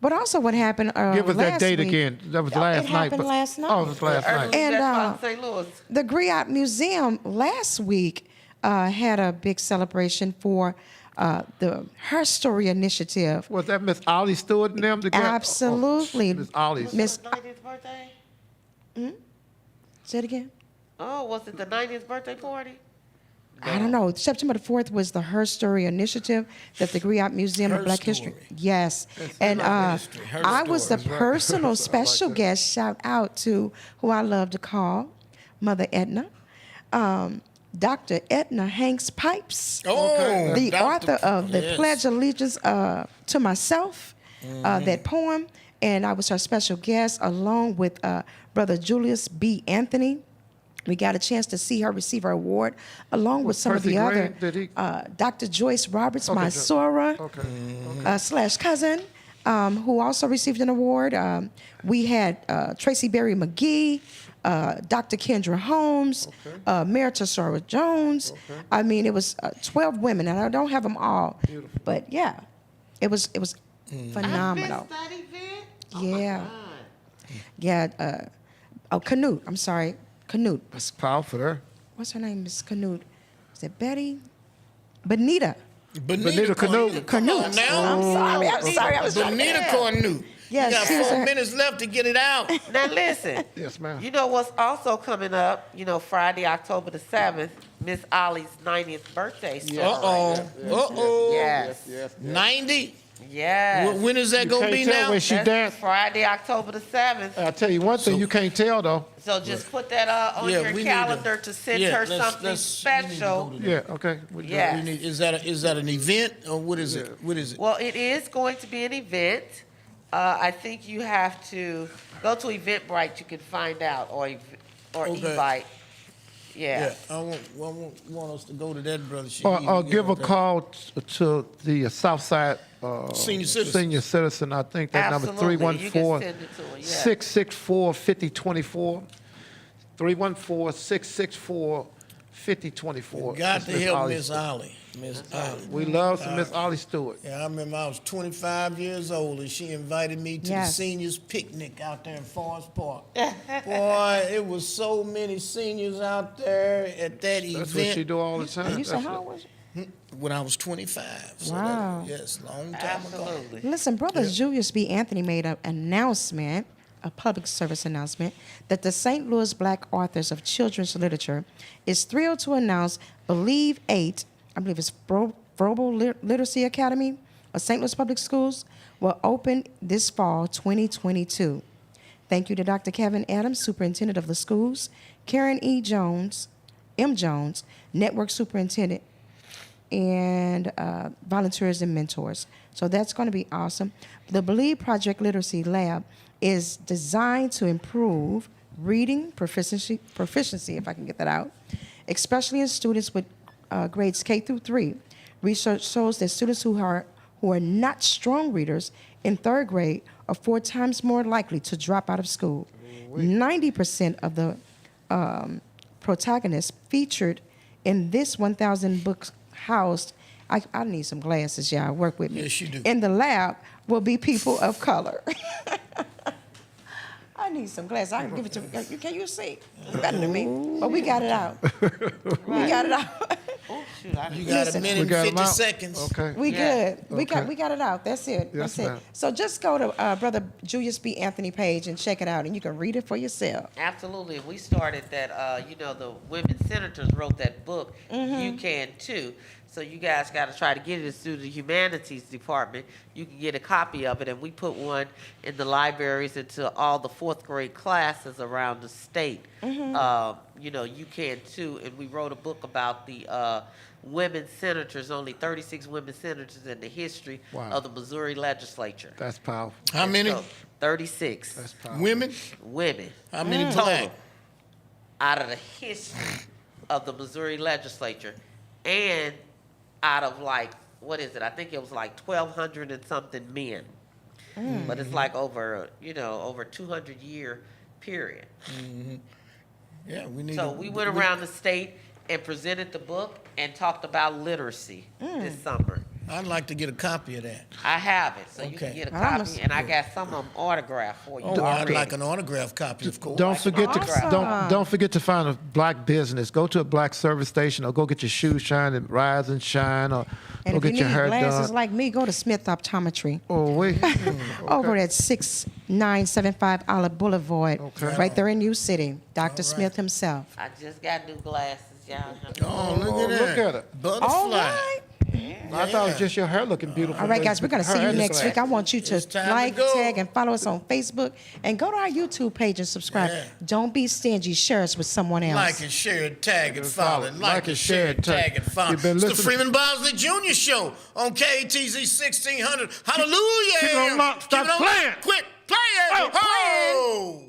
But also what happened Give us that last date week, again. That was It last night. happened last night. Oh, it was last Urban night. League, And, that's out in St. Louis. The Griot Museum last week had a big celebration for the Her Story Initiative. Was that Miss Ollie Stewart and them together? Absolutely. Miss Ollie's. Miss, 90th birthday? say it again. Oh, was it the 90th birthday party? I don't know. September the 4th was the Her Story Initiative that the Griot Museum Her of Black History. Story. Yes. And history, her I was the story. personal special guest. Shout out to who I love to call Mother Edna. Dr. Edna Hanks Pipes. Oh, The Dr. author of the Yes. Pledge of Allegiance to Myself, that poem. And I was her special guest along with Brother Julius B. Anthony. We got a chance to see her receive her award along with some of Percy the Grant, other, did he- Dr. Joyce Roberts, my Jo- Sora, Okay. / cousin, who also received an award. We had Tracy Berry McGee, Dr. Kendra Holmes, Mayor Tessora Jones. I mean, it was 12 women, and I don't have them all. But yeah, it was I phenomenal. missed that event. Yeah. Yeah, Canute. I'm sorry, Canute. That's powerful there. What's her name? Miss Canute. Is it Betty? Benita. Benita Canute. Come on Canute. now. I'm sorry. I was trying to Bonita get Cornu. Yeah, you got she was 4 a- minutes left to get it out. Now listen. Yes, ma'am. You know what's also coming up? You know, Friday, October the 7th, Miss Ollie's 90th birthday Uh-oh. celebration. Uh-oh. Yes. 90? Yes. When is that You going to can't be tell now? when she That's danced. Friday, October the 7th. I'll tell you one thing you can't tell, though. So just put that on Yeah, your we need calendar to send her something we need to special. go to Yeah, okay. Yeah. We need, is that an event or what is it? What is it? Well, it is going to be an event. I think you have to go to Eventbrite. You can find out, or Okay. Evite. Yeah, Yeah. I want us to go to that, brother. Or Shaheed. give a call to the Southside Senior citizen. Senior citizen. I think that number Absolutely. You can send it to her, yeah. 664-5024. 314-664-5024. Got That's to Miss help Ollie Miss Stewart. Ollie. Miss Ollie. We love some Miss Ollie Stewart. Yeah, I remember I was 25 years old and she invited me to Yes. the seniors picnic out there in Forest Park. Boy, it was so many seniors out there at that That's what event she do all the time. You said That's how what- old was you? when I was 25. So Wow. yes, long time ago. Absolutely. Listen, Brother Julius B. Anthony made an announcement, a public service announcement, that the St. Louis Black Authors of Children's Literature is thrilled to announce Believe 8, I believe it's Verbal Literacy Academy of St. Louis Public Schools, will open this fall 2022. Thank you to Dr. Kevin Adams, Superintendent of the schools, Karen M. Jones, Network Superintendent, and volunteers and mentors. So that's going to be awesome. The Believe Project Literacy Lab is designed to improve reading proficiency, if I can get that out, especially in students with grades K through 3. Research shows that students who are not strong readers in 3rd grade are 4 times more likely to drop out of school. 90% of the protagonists featured in this 1,000 books housed, I need some glasses, y'all, work with me. Yes, you do. In the lab will be people of color. I need some glasses. I can give it to you. Can you see? Better than me. But we got it out. We got it out. Oh, shoot. You got Listen. a minute We got and 'em 50 out? seconds. Okay. We Yeah. good. We got it out. That's it. Yes, That's it. ma'am. So just go to Brother Julius B. Anthony page and check it out, and you can read it for yourself. Absolutely. We started that, the women senators wrote that book. You can too. So you guys got to try to get it through the humanities department. You can get a copy of it, and we put one in the libraries into all the 4th grade classes around the state. You can too. And we wrote a book about the women senators, only 36 women senators in the history Wow. of the Missouri legislature. That's powerful. How many? So, 36 That's powerful. Women? women. How many Total. black? Out of the history of the Missouri legislature, and out of I think it was like 1,200 and something men. But it's like over 200-year period. Yeah, we need So we went around the state and presented the book and talked about literacy this summer. I'd like to get a copy of that. I have it, so you Okay. can get a I'm copy, and I got some of them autographed for you. Oh, I'd already. like an autograph copy, of course. Don't forget to Awesome. don't forget to find a black business. Go to a black service station or go get your shoes shined and rise and shine or And go if you get your need hair glasses done. like me, go to Smith Optometry. Oh wait. Over at 6975 Olive Boulevard, Okay. right there in New City. Dr. right. Smith himself. I just got new glasses, y'all. Oh, look Oh, at that. look at it. Butterfly. All right. I thought it was just your hair looking beautiful. All right, guys, we're going to see Her you and next week. I want you to It's time to like, go. tag, and follow us on Facebook. And go to our YouTube page and subscribe. Yeah. Don't be stingy. Share us with someone else. Like and share it, tag and follow. follow. Like and share it, tag and follow. You've been It's the listening- Freeman Bosley Jr. Show on KTZ 1600. Hallelujah. Keep it on lock, stop Keep it on playing. lock. Quit playing. Oh, Ho!